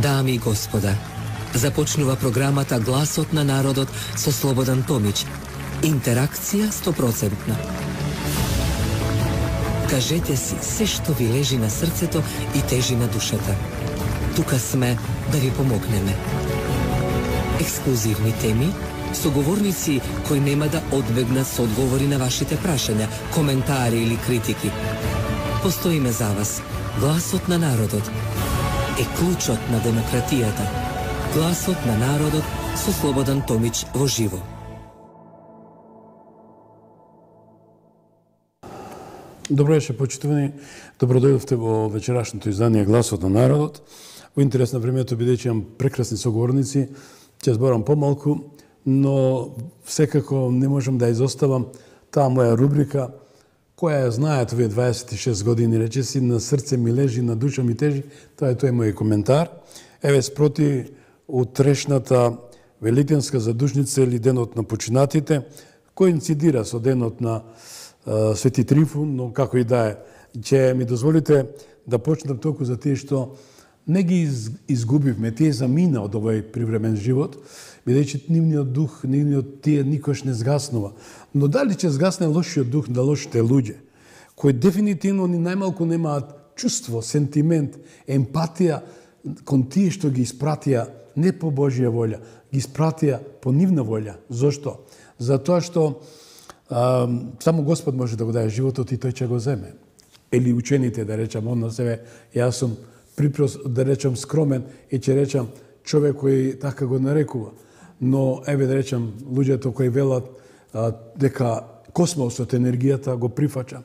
Дами и господа, започнува програмата Гласот на народот со Слободан Томич. Интеракција 100%. Кажете си се што ви лежи на срцето и тежи на душата. Тука сме да ви помогнеме. Ексклузивни теми, соговорници кои нема да одбегнат со одговори на вашите прашања, коментари или критики. Постоиме за вас. Гласот на народот е клучот на демократијата. Гласот на народот со Слободан Томич во живо. Добро вечер, почитувани. Добро дојдовте во вечерашното издание Гласот на народот. Во интерес на времето, бидејќи имам прекрасни соговорници, ќе зборам помалку, но секако не можам да изоставам таа моја рубрика, која ја знаат овие 26 години, речеси, на срце ми лежи, на душа ми тежи, тоа е мој коментар. Еве, спроти утрешната Великденска задушница или денот на починатите, коинцидира со денот на Свети Трифун, но како и да е, ќе ми дозволите да почнам толку за тие што не ги изгубивме, тие замина од овој привремен живот, бидејќи нивниот дух, нивниот тие никош не згаснува. Но дали ќе згасне лошиот дух на лошите луѓе, кои дефинитивно ни најмалку немаат чувство, сентимент, емпатија кон тие што ги испратија не по Божја волја, ги испратија по нивна волја. Зошто? Затоа што само Господ може да го даде животот и тој ќе го земе. Или учените, да речам, од на себе, јас сум припрос, да речам, скромен и ќе речам човек кој така го нарекува. Но, еве да речам, луѓето кои велат дека космосот, енергијата, го прифачам.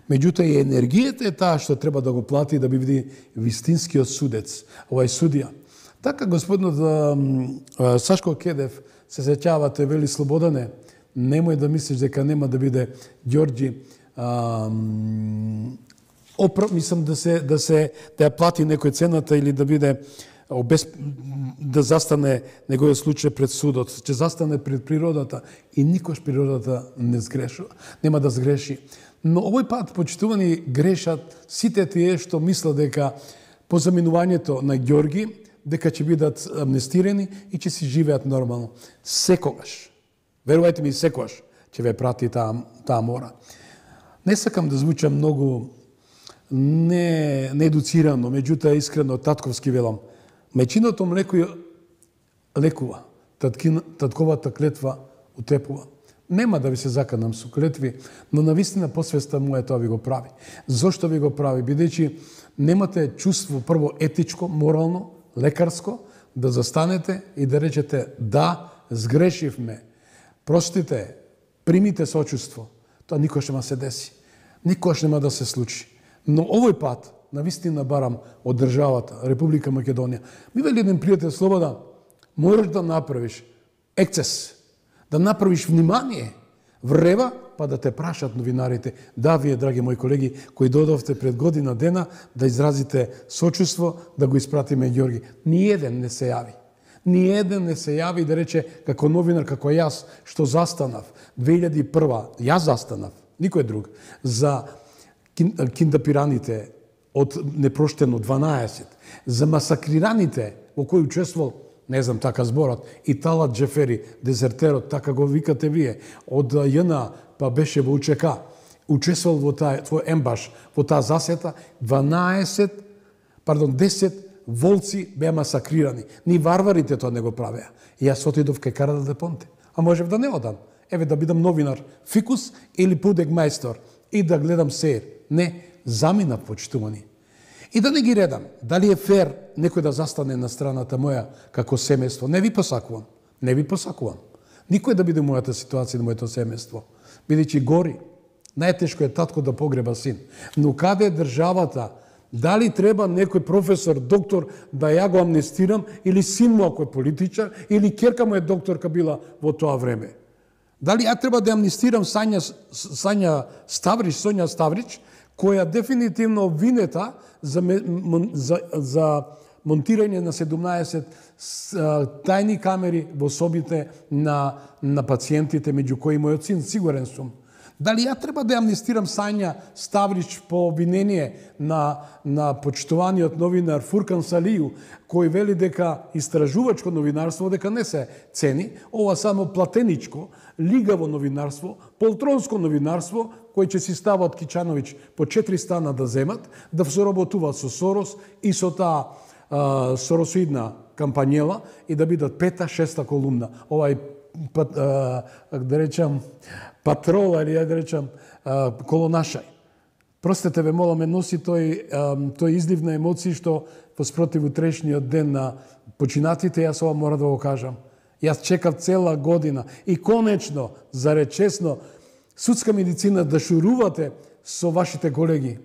Меѓутоа и енергијата е таа што треба да го плати да биде вистинскиот судец, овај судија. Така господинот Сашко Кедев, се сеќавате, вели Слободане, немој да мислиш дека нема да биде Ѓорѓи, мислам да ја плати некој цената или да биде да застане неговиот случај пред судот, ќе застане пред природата и никош природата не сгрешува, нема да сгреши. Но овој пат, почитувани, грешат сите тие што мислат дека по заминувањето на Ѓорги, дека ќе бидат амнестирани и ќе си живеат нормално. Секогаш, верувајте ми, секогаш ќе ве прати таа мора. Не сакам да звучам многу неедуцирано, меѓутоа искрено татковски велам. Мечиното млеко лекува, татковата клетва утепува. Нема да ви се заканам со клетви, но навистина посвеста моја тоа ви го прави. Зошто ви го прави? Бидејќи немате чувство, прво етичко, морално, лекарско, да застанете и да речете да, сгрешивме, простите, примите сочувство. Тоа никош нема се деси. Никош нема да се случи. Но овој пат, навистина барам од државата, Република Македонија, ми вели еден пријател Слободан, можеш да направиш ексцес, да направиш внимание, врева, па да те прашат новинарите. Да, вие, драги мои колеги, кои додовте пред година дена, да изразите сочувство, да го испратиме Ѓорги. Ниеден не се јави. Ниеден не се јави да рече, како новинар, како јас, што застанав 2001, јас застанав, никој друг, за киндапираните од непроштено 12, за масакрираните во кои учествувал, не знам така зборот, и Талат Џефери, дезертерот, така го викате вие, од ЈНА па беше во УЧК, учествувал во твој ембаш, во таа засета, 10 волци беа масакрирани. Ни варварите тоа не го правеа. И јас отидов кај Карадал де Понте. А можев да не одам. Еве да бидам новинар, фикус или пудек мајстор и да гледам сеир. Не, замина, почитувани. И да не ги редам, дали е фер некој да застане на страната моја како семејство. Не ви посакувам. Не ви посакувам. Никој да биде мојата ситуација на моето семејство. Бидејќи гори, најтешко е татко да погреба син. Но каде е државата? Дали треба некој професор, доктор да ја го амнестирам, или син му ако е политичар, или ќерка му е докторка била во тоа време? Дали ја треба да амнестирам Соња Ставрич, која дефинитивно винета за монтирање на 17 тајни камери во собите на пациентите, меѓу кои мојот син, сигурен сум. Дали ја треба да амнестирам Сања Ставрич по обвинение на почитуваниот новинар Фуркан Салију, кој вели дека истражувачко новинарство дека не се цени, ова само платеничко, лигаво новинарство, полтронско новинарство, кој ќе си стават Кичановиќ по 4 стана да земат, да соработуваат со Сорос и со таа соросоидна кампањела и да бидат 5-6 колумна. Овај да речам патрола или да речам колонашај. Простете ве моламе, носи тој излив на емоции што воспротив утрешниот ден на починатите, јас ова мора да го кажам. Јас чекав цела година и конечно, заред честно, судска медицина да шурувате со вашите колеги.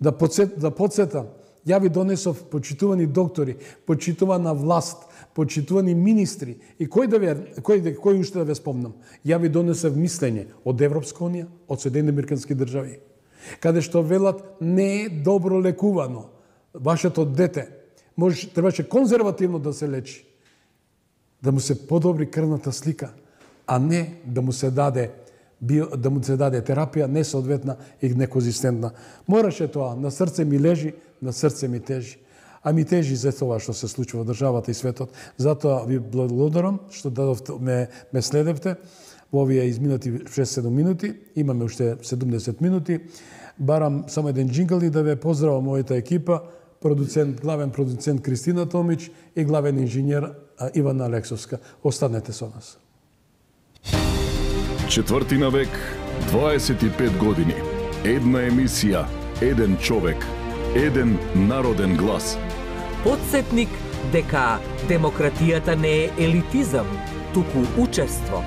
Да подсетам, ја ви донесов почитувани доктори, почитувана власт, почитувани министри и кој уште да ве спомнам. Ја ви донесов мислење од Европска унија, од Соединените американски држави, каде што велат не е добро лекувано. Вашето дете требаше конзервативно да се лечи, да му се подобри крвната слика, а не да му се даде терапија несоодветна и неконзистентна. Мораше тоа, на срце ми лежи, на срце ми тежи. А ми тежи за тоа што се случува во државата и светот. Затоа ви благодарам што ме следевте во овие изминати 6-7 минути. Имаме уште 70 минути. Барам само еден джингл и да ве поздравам мојата екипа, главен продуцент Кристина Томич и главен инженер Ивана Алексовска. Останете со нас. Четвртина век, 25 години. Една емисија, еден човек, еден народен глас. Подсетник дека демократијата не е елитизам, туку учество.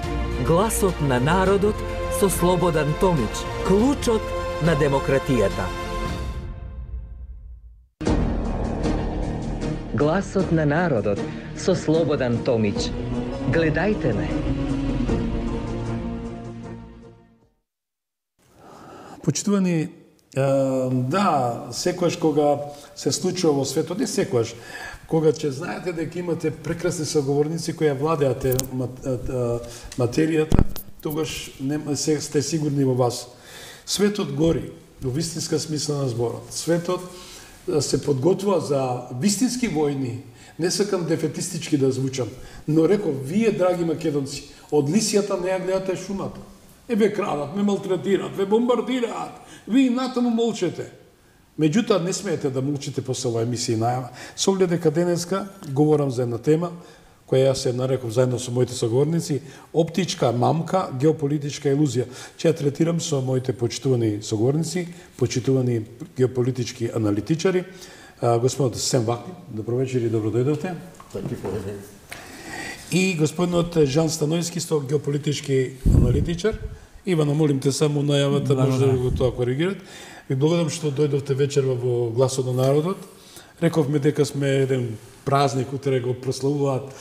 Гласот на народот со Слободан Томич, клучот на демократијата. Гласот на народот со Слободан Томич. Гледајте ме. Почитувани, да, секојаш кога се случува во светот, не секојаш, кога ќе знаете дека имате прекрасни соговорници кои ја владеате материјата, тогаш сте сигурни во вас. Светот гори, во вистинска смисла на зборот. Светот се подготвува за вистински војни. Не сакам дефетистички да звучам, но реков, вие, драги македонци, од лисијата не ја гледате шумата. Ве крадат, ме малтретираат, ве бомбардираат, ви натаму молчете. Меѓутоа, не смеете да молчите после оваа емисија и најава. Со оглед дека денеска говорам за една тема, која јас се нареков заедно со моите соговорници, оптичка мамка, геополитичка илузија. Че ја третирам со моите почитувани соговорници, почитувани геополитички аналитичари. Господинот Сем Вакнин, добро вечер и добро дојдовте. И господинот Жан Станојски, сто геополитички аналитичар. Ивано, молим те само најавата, може да го тоа коригират. Ви благодарам што дојдовте вечерва во Гласот на народот. Рековме дека сме еден празник, утре го прославуваат,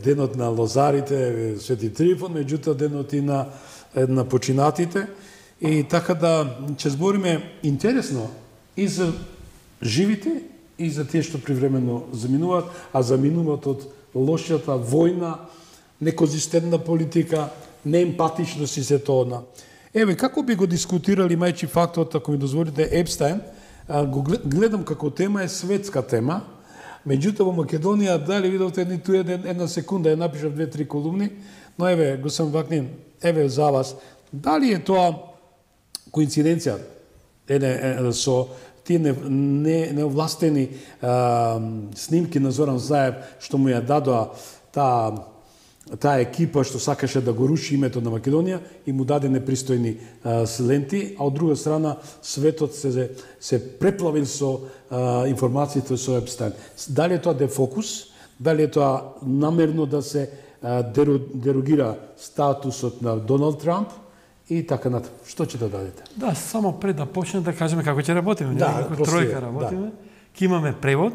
денот на лозарите, Свети Трифон, меѓутоа денот и на починатите. И така да ќе збориме интересно и за живите, и за тие што привремено заминуваат, а заминуваат од лошата војна, неконзистентна политика, неемпатичност и се тоа. Еве, како би го дискутирали мајчи фактот, ако ми дозволите, Епстајн, го гледам како тема, е светска тема, меѓутоа во Македонија, дали видовте ниту една секунда, ја напишав 2-3 колумни, но еве, господин Вакнин, еве за вас, дали е тоа коинциденција со тие неовластени снимки на Зоран Заев, што му ја дадоа таа екипа што сакаше да го руши името на Македонија и му даде непристојни ленти, а од друга страна светот се преплавил со информациите со Епстајн. Дали е тоа дефокус, дали е тоа намерно да се дерогира статусот на Доналд Трамп и така натаму. Што ќе да дадете? Да, само пред да почнеме да кажеме како ќе работиме. Да, тројка работиме. Ќе имаме превод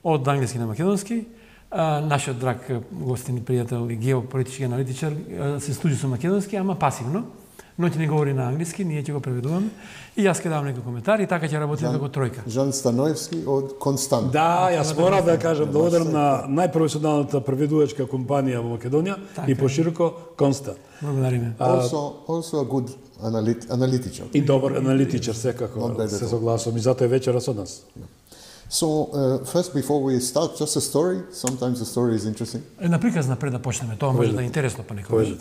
од англиски на македонски. Нашиот драг гостин и пријател и геополитички аналитичар се служи со македонски, ама пасивно. но ќе не говори на англиски, ние ќе го преведуваме и јас ќе дам некои коментари и така ќе работиме како тројка. Жан Становски од Констант. Да, јас морам да кажам да одам на најпрофесионалната преведувачка компанија во Македонија и пошироко Констант. Благодариме. Also a good analytical. И добар аналитичар секако се согласувам и затоа е вечерас од нас. So, first, before we start, just a story. Sometimes the story is interesting. Една приказна пред да почнеме, тоа може да е интересно по некој.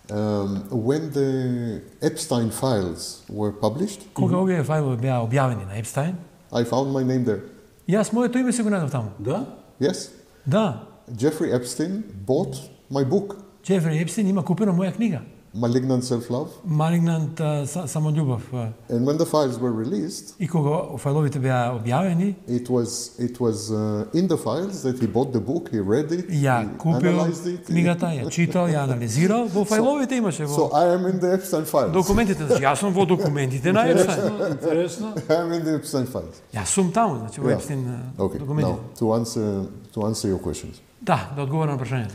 When the Epstein files were published, Кога овие фајлови беа објавени на Епстайн, I found my name there. јас моето име се го најдов таму. Да? Yes, Да, Jeffrey Epstein bought my book, Джефри Епстин има купена моја книга. Malignant Self-Love. Малигнант самољубов. And when the files were released, И кога фајловите беа објавени, it was in the files that he bought the book, he read it, ја he купил analyzed it. книгата, ја читал, ја анализирал. Во фајловите имаше So во I am in the Epstein files. документите. Значи, јас сум во документите на Епстайн. Интересно. I am in the Epstein files. Јас сум таму, значи во Yeah. Епстин Okay, документите. now to answer your questions. Да, да одговорам на прашањето.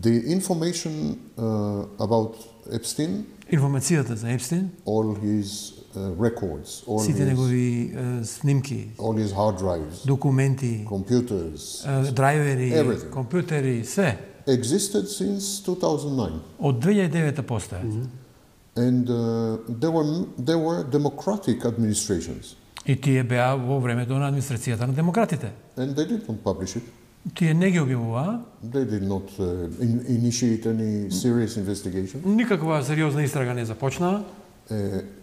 The information about Epstein, Информацијата за Епстин, all his records, сите негови снимки, all his hard drives, документи, computers, драйвери, Everything. компјутери, се existed since 2009. од 2009 постојат. And there were democratic administrations, И тие беа во времето на администрацијата на демократите. and they did not publish it. Тие не ги објавуваа, They did not initiate any serious investigation. никаква сериозна истрага не започнаа.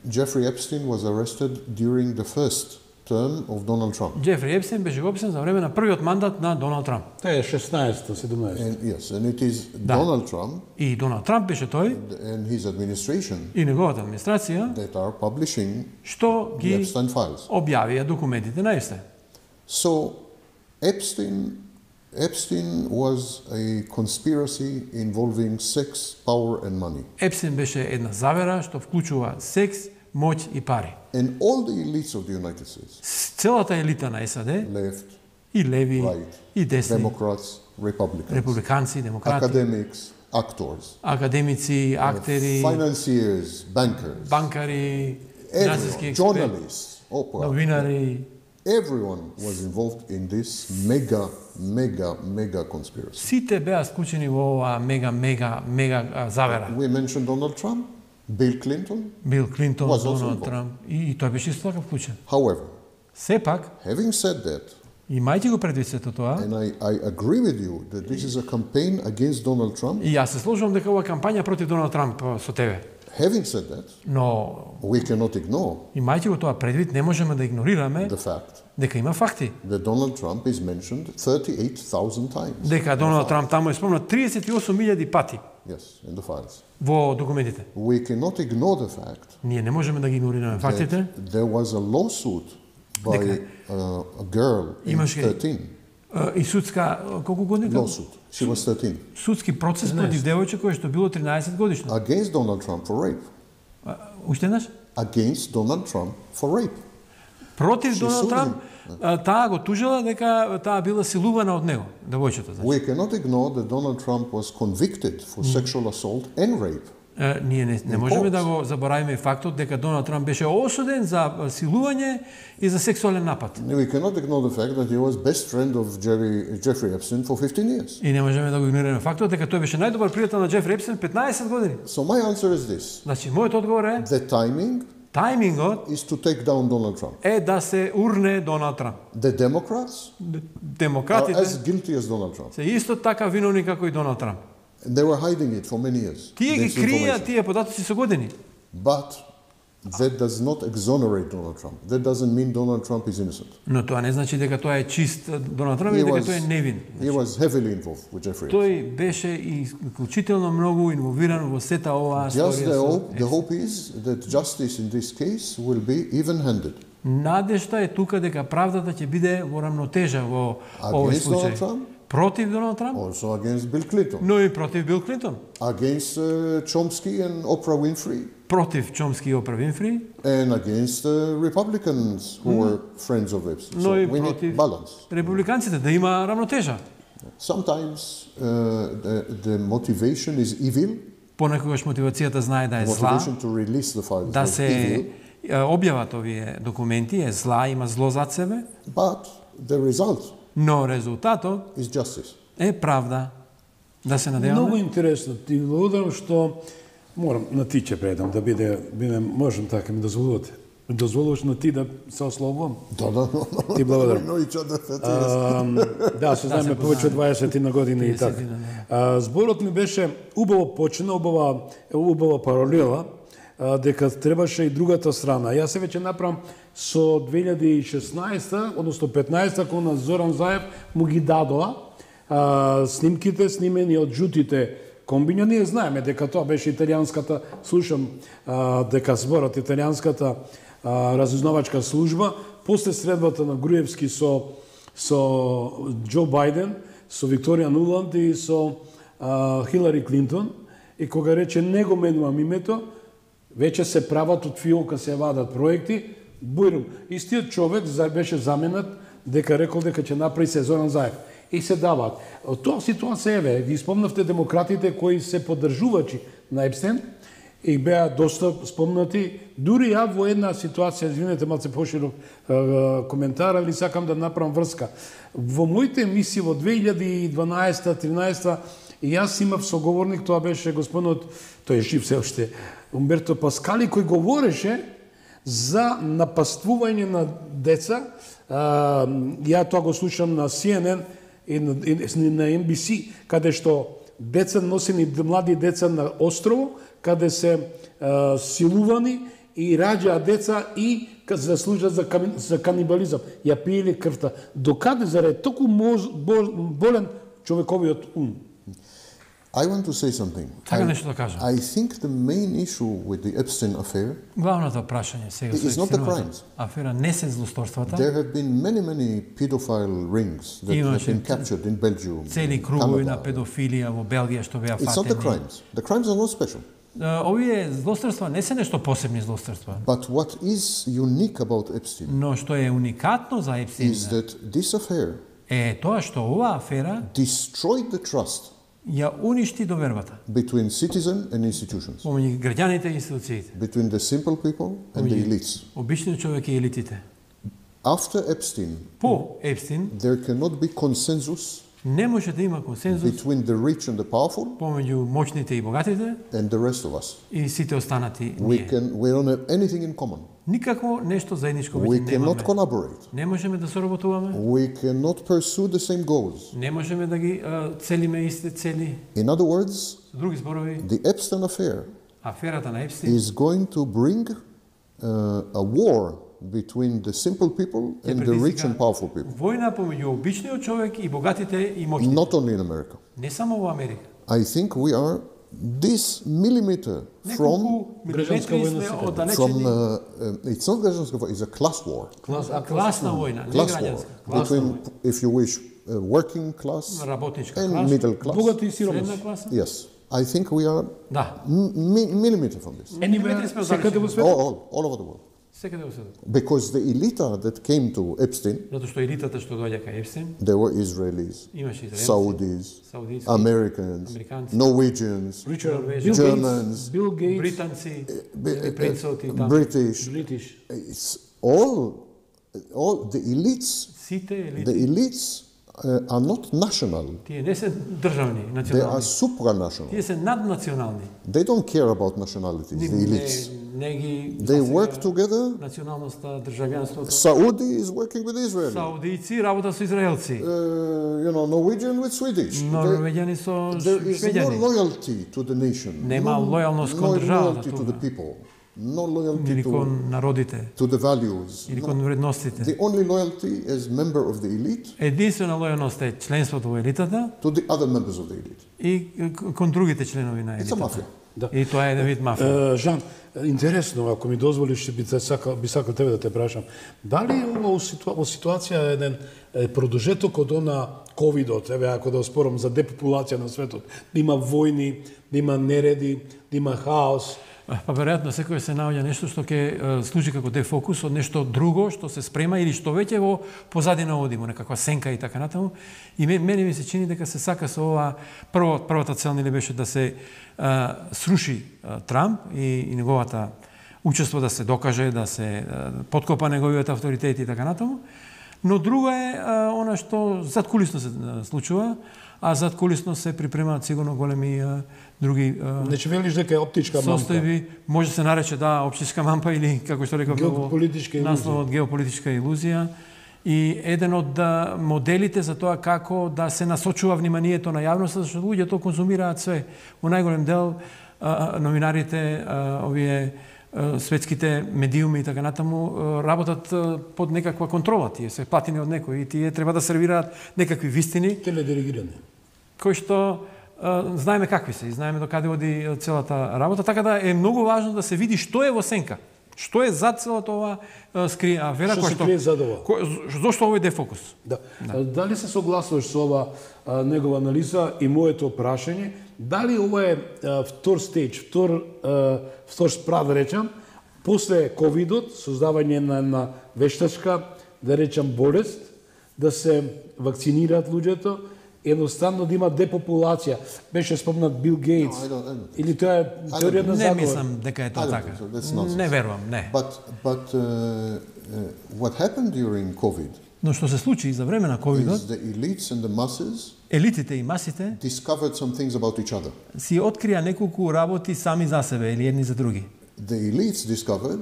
Jeffrey Epstein was arrested during the first term of Donald Trump. Джефри Епстин беше описен за време на првиот мандат на Доналд Трамп. Тоа е 16-то, 17-то. And yes, and it is Donald Trump И Доналд Трамп беше тој and his administration и неговата администрација that are publishing што the ги Epstein files. објавија документите на Епстин. So Epstein was a conspiracy involving sex, power and money. Епстин беше една завера што вклучува секс, моќ и пари. And all the elites of the United States, Целата елита на САД, left, и леви, right, и десни, Democrats, Republicans, републиканци, демократи, academics, actors, академици, актери, financiers, bankers, банкари, финансиски everyone, експерти, journalists, Oprah, новинари, everyone was involved in this mega conspiracy. сите беа склучени во оваа мега завера. We mentioned Donald Trump, Bill Clinton. Бил Клинтон, Was also Доналд involved. Трамп и тој беше исто така вклучен. However, Сепак, having said that, имајќи го предвид сето тоа, and I agree with you that this is a campaign against Donald Trump, и јас се сложувам дека ова кампања против Доналд Трамп со тебе. having said that, Но we cannot ignore имајќи го тоа предвид, не можеме да игнорираме the fact дека има факти. that Donald Trump is mentioned 38,000 times. Дека Доналд Трамп таму е спомнат 38.000 пати Yes, in the files. во документите. We cannot ignore the fact Ние не можеме да ги игнорираме фактите. that there was a lawsuit by a girl in Имаше 13. И судска, колку години? Lawsuit. She was 13. Судски процес против девојче кој што било 13 годишно. Against Donald Trump for rape. Уште еднаш? Against Donald Trump for rape. Против She Доналд sued Трамп, таа го тужела дека таа била силувана од него, девојчето. Значи. We cannot ignore that Donald Trump was convicted for sexual assault and rape. Ние не можеме да го заборавиме фактот дека Доналд Трамп беше осуден за силување и за сексуален напад. We cannot ignore the fact that he was best friend of Jeffrey Epstein for 15 years. И не можеме да го игнорираме фактот дека тој беше најдобар пријател на Джефри Епстин 15 години. So my answer is this. Значи, мојот одговор е, The timing тајмингот is to take down Donald Trump. е да се урне Доналд Трамп. The Democrats are Демократите as guilty as Donald Trump. се исто така виновни како и Доналд Трамп. And they were hiding it for many years. Тие ги this кријат information. тие податоци со години. But that does not exonerate Donald Trump. That doesn't mean Donald Trump is innocent. Но тоа не значи дека тоа е чист Доналд Трамп и дека тој е невин. He was heavily involved with Jeffrey Epstein. Тој беше исклучително многу инволвиран во сета оваа Just сторија. the hope is that justice in this case will be even-handed. Надежта е тука дека правдата ќе биде во рамнотежа во овој Against Donald случај. Trump, Против Доналд Трамп, also against Bill Clinton, но и против Бил Клинтон. against Chomsky and Oprah Winfrey, Против Чомски и Опра Винфри, and against Republicans who were friends of Epstein. но So и we need против balance. републиканците да има рамнотежа. Sometimes the motivation is evil, Понекогаш мотивацијата знае да е зла, motivation to release the files да was се evil, објават овие документи е зла, има зло зад себе, but the result но резултатот is justice. е правда. Да се Многу надеваме. интересно. Ти благодарам што морам на ти ќе предам да биде можам така ми дозволувате. Дозволуваш на ти да се ослободам? No. Ти благодарам. We know each other 30 years. Да, се знаеме повеќе од 20 на години и така. Зборот ми беше убаво почина, убава паралела, дека требаше и другата страна. Јас се веќе направам со 2016, односно 15, кога на Зоран Заев му ги дадоа снимките снимени од жутите комбиња. Ние знаеме дека тоа беше италијанската, слушам дека зборот италијанската разузнавачка служба после средбата на Груевски со Џо Бајден, со Викторија Нуланд и со Хилари Клинтон, и кога рече не го менувам името, веќе се прават од фиолка, се вадат проекти, бујрум. Истиот човек беше заменат дека рекол дека ќе направи се Зоран Заев. И се даваат. Од тоа ситуација еве, ги спомнавте демократите кои се поддржувачи на Епстен и беа доста спомнати. Дури ја во една ситуација, извинете малце поширок коментар, али сакам да направам врска. Во моите емисии во 2012-13 и јас имав соговорник, тоа беше господинот, тој е жив се уште, Умберто Паскали, кој говореше за напаствување на деца. Ја тоа го слушам на CNN и на NBC, каде што деца носени, млади деца на острово, каде се силувани и раѓаат деца и се служат за канибализам. Ја пиеле крвта. Докаде заради толку болен човековиот ум? I want to say something. Така нешто да кажам. I think the main issue with the Epstein affair Главното прашање сега is not the crimes. Афера не се злосторствата. There have been many pedophile rings that have been captured in Belgium. Цели кругови на педофилија во Белгија што беа It's not the фатени. crimes. The crimes are not special. Овие злосторства не се нешто посебни злосторства. But what is unique about Epstein Но што е уникатно за Епстин is that this affair е тоа што оваа афера destroyed the trust ја уништи довербата between citizen and institutions, помеѓу граѓаните и институциите, between the simple people and the elites. обичниот човек и елитите. After Epstein, По Епстин there cannot be consensus не може да има консензус between the rich and the powerful помеѓу моćните и богатите and the rest of us. и сите останати We ние. don't have anything in common. Никакво нешто заедничко We веќе cannot немаме. collaborate. Не можеме да соработуваме. We cannot pursue the same goals. Не можеме да ги целиме исти цели. In other words, Со други зборови, the Epstein affair аферата на Епстин is going to bring a war between the simple people and the rich and powerful people. војна помеѓу обичниот човек и богатите и моćните. Not only in America. Не само во Америка. I think we are this millimeter from Неколку милиметри сме from оддалечени. it's not građanska war, it's a class war. Класна војна, не Class war граѓанска. Класна between, војна. if you wish, working class Работничка and класа, middle class. Богати и сиромас. средна класа. Yes, I think we are Да. millimeter from this. Милиметри сме Секаде во оддалечени. светот? All over the world. Секаде во светот. Because the elite that came to Epstein, Затоа што елитата што доаѓа кај Епстин, they were Israelis, имаше израелци, Saudis, саудици, Americans, Американци, Norwegians, Норвежани, Germans, Бил Гейтс, британци, принцот и така. British. Бритиш. It's all the elites. Сите The елити, elites are not national. тие не се државни, They are национални. supranational. Тие се наднационални. They don't care about nationalities, the elites. Не ги They засега work together. националноста, државјанството. Saudi is working with Israel. Саудици работа со израелци. Norwegian with Swedish. Норвеѓани со There is no швеѓани. loyalty to the nation. Нема no, лојалност no кон државата loyalty to тука. the people. No loyalty Или кон народите, to the values. или No. кон вредностите. The only loyalty as member of the elite Единствена лојалност е членството во елитата to the other members of the elite. и кон другите членови на It's a елитата. mafia. И тоа е еден вид мафија. Жан, интересно, ако ми дозволиш, би сакал тебе да те прашам. Дали во ситуација еден продолжеток од она ковидот, еве ако да спорам за депопулација на светот, да има војни, да има нереди, да има хаос, Па веројатно секој се наоѓа нешто што ќе служи како дефокус од нешто друго што се спрема или што веќе во позадина одимо, некаква сенка и така натаму. И мене ми се чини дека се сака со ова првата цел нели беше да се сруши Трамп и неговата учество да се докаже, да се подкопа неговиот авторитет и така натаму. Но друго е она што задкулисно се случува, а задкулисно се припремаат сигурно големи други Значи велиш дека е оптичка мампа. Состојби, може се нарече оптичка мампа или како што реков геополитичка илузија. Насловот геополитичка илузија. И еден од моделите за тоа како да се насочува вниманието на јавноста, зашто луѓето конзумираат све. Во најголем дел новинарите, овие светските медиуми и така натаму работат под некаква контрола, тие се платени од некој и тие треба да сервираат некакви вистини, Теледиригирани. кои што знаеме какви се и знаеме до каде оди целата работа, така да е многу важно да се види што е во сенка. Што е зад целото ова афера, Што се крие зад ова? Зошто овој дефокус? Да. Дали се согласуваш со ова негова анализа и моето прашање, дали ова е втор стеж, втор справ, да речам, после ковидот, создавање на вештачка, да речам, болест, да се вакцинираат луѓето, едноставно да има депопулација. Беше спомнат Бил Гейтс. Или тоа е теорија на Не заговор? мислам дека е тоа така. Не верувам, не. But what happened during COVID Но што се случи за време на is ковидот, the elites and the masses елитите и масите discovered some things about each other. си открија неколку работи сами за себе или едни за други. The elites discovered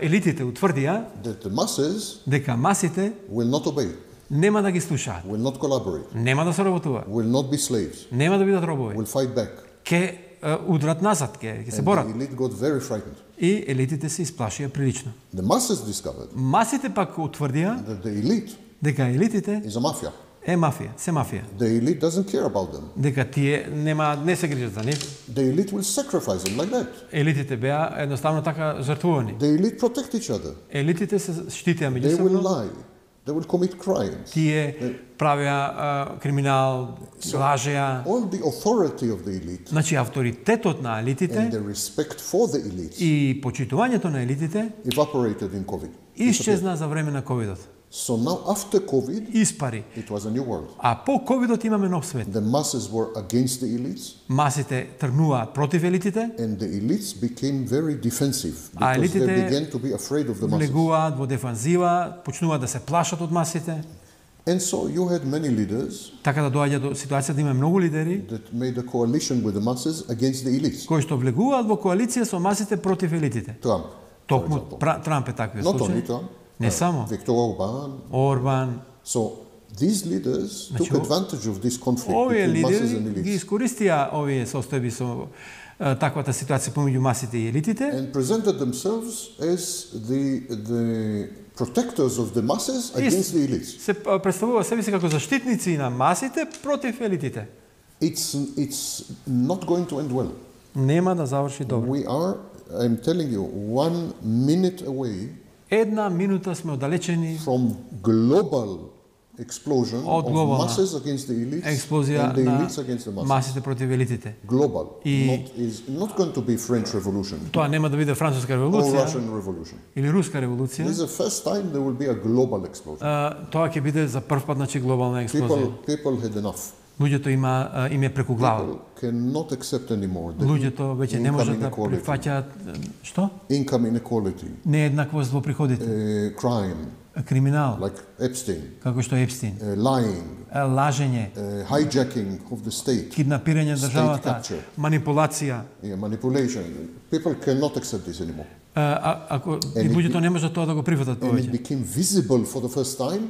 Елитите утврдија that the masses дека масите will not obey, нема да ги слушаат, will not collaborate, нема да соработуваат, will not be slaves, нема да бидат робови, will fight back. ке удрат назад, ке се And борат. the elite got very frightened. И елитите се исплашија прилично. The masses discovered Масите пак утврдија that the elite дека елитите is a mafia. е мафија, се мафија. The elite doesn't care about them. Дека тие не се грижат за нив. The elite will sacrifice them like that. Елитите беа едноставно така жртвувани. The elite protect each other. Елитите се штитеа They will меѓусебно. lie. They will commit crimes. Тие правеа криминал, лажеа. All the authority of the elite Значи авторитетот на and елитите the respect for the elites и почитувањето на елитите evaporated in COVID. исчезна за време на ковидот. So now after COVID, Испари. it was a new world. А по ковидот имаме нов свет. The masses were against the elites Масите тргнуваат против елитите, and the elites became very defensive А because they елитите began to be afraid of the masses. влегуваат во дефанзива, почнуваат да се плашат од масите. And so you had many leaders Така да доаѓа до ситуација да има многу лидери that made a coalition with the masses against the elites. кои што влегуваат во коалиција со масите против елитите. Trump, for Токму example. Трамп е таквиот Not случај. only Trump, Не само. Viktor Orban. Орбан. So these leaders took advantage of this conflict Овие between masses and лидери ги elites искористија овие состојби со таквата ситуација помеѓу масите и елитите and presented themselves as the protectors of the masses against the elites. се представува себе си како заштитници на масите против елитите. It's not going to end well. Нема да заврши добро. We are, I'm telling you, 1 minute away Една минута сме оддалечени from global explosion Од of глобална masses against the elites експлозија and the на elites against the masses. масите против елитите. Global. И- Is not going to be French Revolution Тоа нема да биде француска or револуција Russian Revolution. или руска револуција. This is the first time there will be a global explosion. Тоа ќе биде за прв пат значи глобална експлозија. People had enough. Луѓето им е преку глава. People cannot accept anymore the Луѓето веќе не income можат да inequality. прифаќаат што? Income inequality, Нееднаквост во приходите, crime, криминал, like Epstein, како што Епстин, lying, лажење, hijacking of the state, киднапирање на државата, capture. манипулација. manipulation. People cannot accept this anymore. Ако и луѓето не можат тоа да го прифатат And it повеќе. became visible for the first time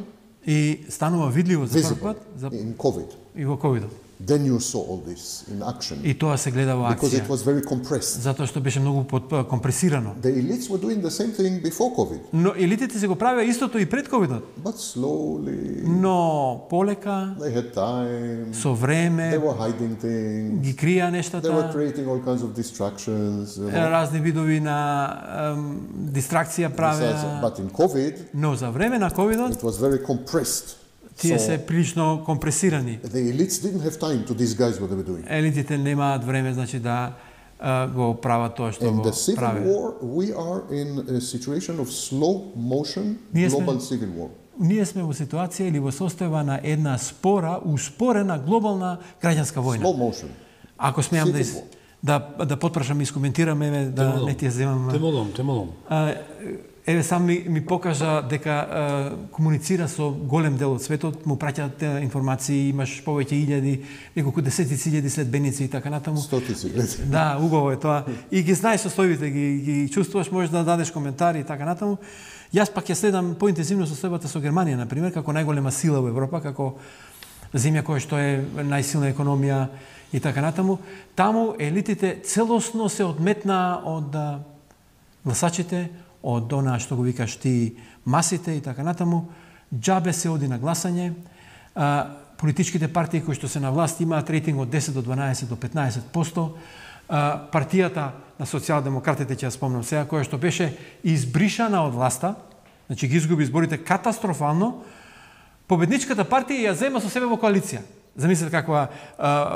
И станува видливо за прв visible пат in COVID. и во ковидот. Then you saw all this in action И тоа се гледа во because it акција, was very compressed. затоа што беше многу компресирано. The elites were doing the same thing before COVID, Но елитите се го правеа истото и пред ковидот. but slowly Но полека, they had time. со They време, were hiding things. ги крија They were нештата, creating all kinds of distractions. You know. разни видови на дистракција правеа. But in COVID, Но за време на ковидот, it was very compressed. тие So се прилично компресирани. the elites didn't have time to disguise what they were doing. Елитите немаат време, значи да го прават тоа што In го the civil прави. war, we are in a situation of slow motion Ние сме- global civil war. Ние сме во ситуација или во состојба на една успорена глобална граѓанска војна. Slow motion. Ако смеам да Civil да потпрашам, искоментираме, да не ти ја земам. Те молам. Еве сам ми покажа дека комуницира со голем дел од светот, му праќаат информации, имаш повеќе илјади, неколку десетици илјади следбеници и така натаму. Стотици. Да, убаво е тоа. И ги знаеш состојбите, ги чувствуваш, можеш да дадеш коментари и така натаму. Јас пак ја следам поинтензивно состојбата со Германија, например, како најголема сила во Европа, како земја која што е најсилна економија и така натаму. Таму елитите целосно се одметна од гласачите, од она што го викаш ти масите и така натаму. Џабе се оди на гласање. Политичките партии кои што се на власт имаат рейтинг од 10 до 12 до 15%. Партијата на социјалдемократите, ќе ја спомнам сега, која што беше избришана од власта, значи ги изгуби изборите катастрофално, победничката партија ја зема со себе во коалиција. Замислете каква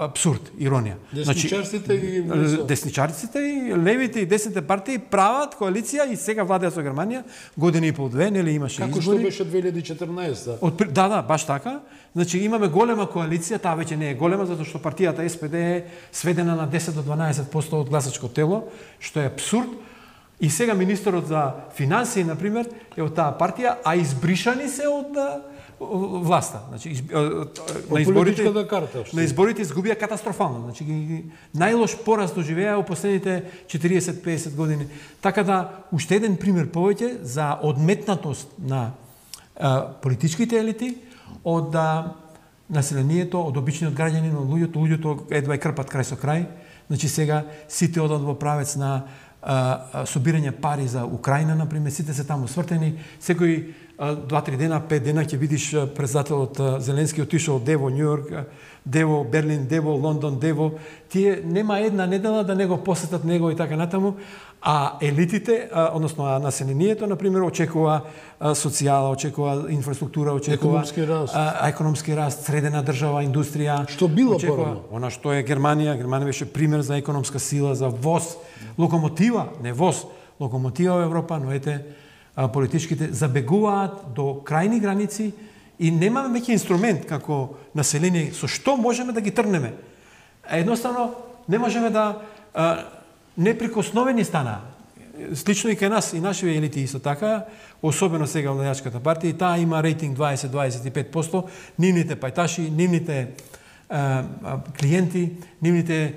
абсурд, иронија. Десничарците ги Десничарците и левите и десните партии прават коалиција и сега владеат со Германија, година и пол две, нели имаше како избори. што беше 2014-та. Да, баш така. Значи имаме голема коалиција, таа веќе не е голема затоа што партијата СПД е сведена на 10 до 12% од гласачко тело, што е абсурд. И сега министерот за финансии, например, е од таа партија, а избришани се од власта. Значи на изборите на изборите изгубија катастрофално. Значи најлош пораз доживеа во последните 40-50 години. Така да уште еден пример повеќе за одметнатост на политичките елити од населението, од обичниот граѓанин, од луѓето едва крпат крај со крај. Значи сега сите одат во правец на собирање пари за Украина, например, сите се таму свртени, секој 2-3 дена, 5 дена ќе видиш председателот Зеленски отишол дево Њујорк, дево Берлин, дево Лондон, дево. Тие нема една недела да не го посетат него и така натаму, а елитите, односно населението, например, очекува социјала, очекува инфраструктура, очекува економски раст, средена држава, индустрија. Што било порано? Она што е Германија. Германија беше пример за економска сила, за воз, локомотива, не воз, локомотива во Европа, но ете, политичките забегуваат до крајни граници и немаме веќе инструмент како население со што можеме да ги тргнеме. Едноставно не можеме да неприкосновени стана. Слично и кај нас, и нашите елити исто така, особено сега владеачката партија, и таа има рейтинг 20-25%, нивните пајташи, нивните клиенти, нивните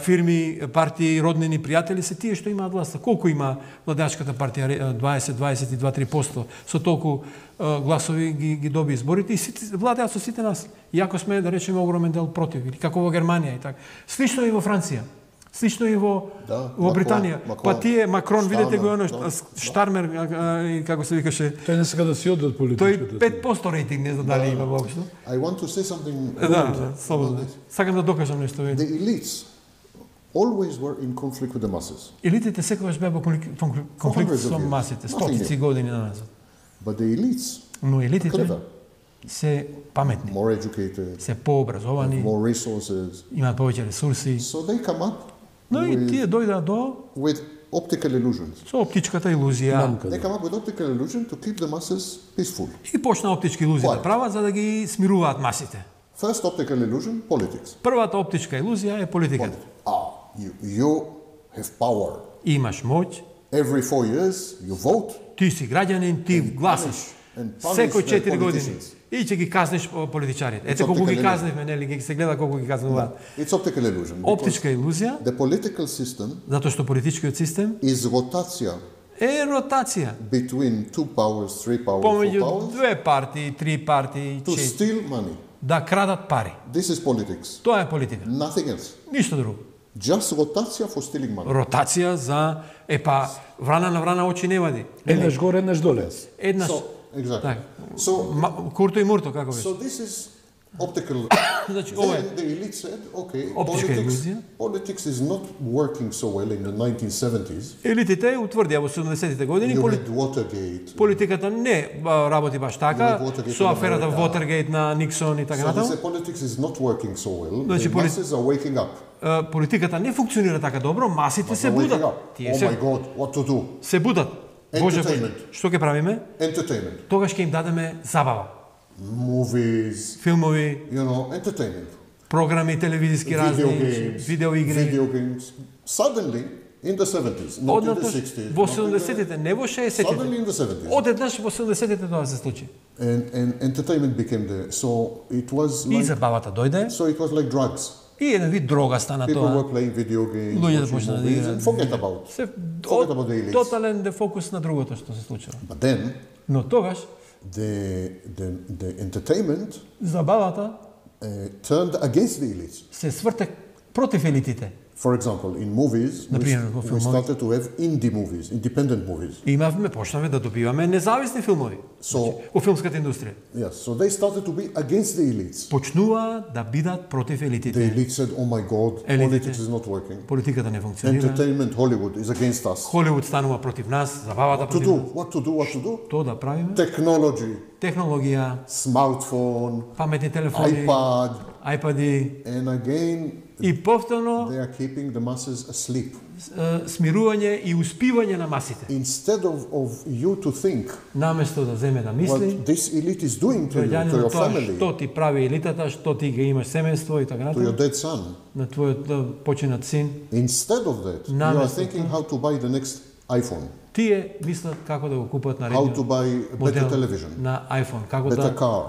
фирми, партии, роднини, пријатели се тие што имаат власта. Колку има владеачката партија? 20-22-3%. Со толку гласови ги доби изборите и сите владеат со сите нас. Иако сме, да речеме, огромен дел против, или како во Германија и така. Слично и во Франција. Слично и во Британија. Па тие Макрон, видете го оно Штармер, како се викаше. Тој не сака да си оде од политичката. Тој 5% рейтинг, не знам дали има воопшто. I want to say something. Да, слободно. Сакам да докажам нешто. The elites always were in conflict with the masses. Елитите секогаш беа во конфликт со масите, стотици години назад. But the elites, но елитите се паметни, more educated, се пообразовани, more resources, имаат повеќе ресурси. So they come up но и тие дојдат до with optical illusions. Со оптичката илузија. They come up with optical illusion to keep the masses peaceful. И почна оптички илузии да прават за да ги смируваат масите. First optical illusion, politics. Првата оптичка илузија е политиката. You have power. Имаш моќ. Every 4 years you vote. Ти си граѓанин, ти гласаш. Секој 4 години. И ќе ги казнеш политичарите. Ете колку ги казневме, нели, ги се гледа колку ги казнуваат. It's optical illusion. Оптичка илузија. The political system. Затоа што политичкиот систем is ротација. Е ротација. Between 2 powers, 3 powers, 4 powers. Помеѓу две партии, 3 партии, to steal money. Да крадат пари. This is politics. Тоа е политика. Nothing else. Ништо друго. Just ротација for stealing money. Ротација за врана на врана очи не вади. Еднаш горе, еднаш доле. Еднаш. Exactly. Курто и мурто, како беше. So this is Optical. Значи, ова е Then the elite said, okay, оптичка илузија. politics is not working so well in the 1970s. Елитите утврдија во 70-тите години You had Watergate. политиката не работи баш така, Watergate со in аферата America. Watergate на Никсон и така So they натаму. say politics is not working so well. Значи, The masses are waking up. Политиката не функционира така добро, масите се They're waking будат. up. Тие Oh се my God, what to do? се будат. Боже, Entertainment. што ќе правиме? Entertainment. Тогаш ќе им дадеме забава. Movies, Филмови, entertainment. програми телевизиски разни, видеоигри. Video games. Suddenly, in the 70s, not in the Однатош 60s. во not in the- 70-тите, не во 60-тите. Suddenly in the 70s. Одеднаш во 70-тите тоа се случи. And entertainment became there. So it was И like, забавата дојде, so it was like drugs. и еден вид дрога стана People тоа. were playing video games, Луѓето watching почна да movies, играат. and forget about. Се Forget about the elites. тотален дефокус на другото што се случило. But then, Но тогаш the entertainment забавата turned against the elites. се сврте против елитите. For example, in movies, Например, во we филмови. started to have indie movies, independent movies. Имавме, почнавме да добиваме независни филмови. So, Во филмската индустрија. yes, so they started to be against the elites. Почнува да бидат против The елитите. elite said, oh my God, Elite. politics is not working. Политиката не функционира. Entertainment, Hollywood is against us. Холивуд станува против нас, забавата To против do, нас. what to do? Тоа да правиме. Technology, Технологија, smartphone, паметни телефони, iPad, iPad-и and again, и повторно they are keeping the masses asleep. смирување и успивање на масите. Instead of you to think Наместо да земе да мисли, what this elite is doing to you, to гледање your на тоа family, што ти прави елитата, што ти ги имаш семејство и така to your натаму, dead son, на твојот починат син, instead of that, you are thinking how to buy the next iPhone, тие мислат како да го купат how to наредниот buy better модел television, на iPhone, како better да car.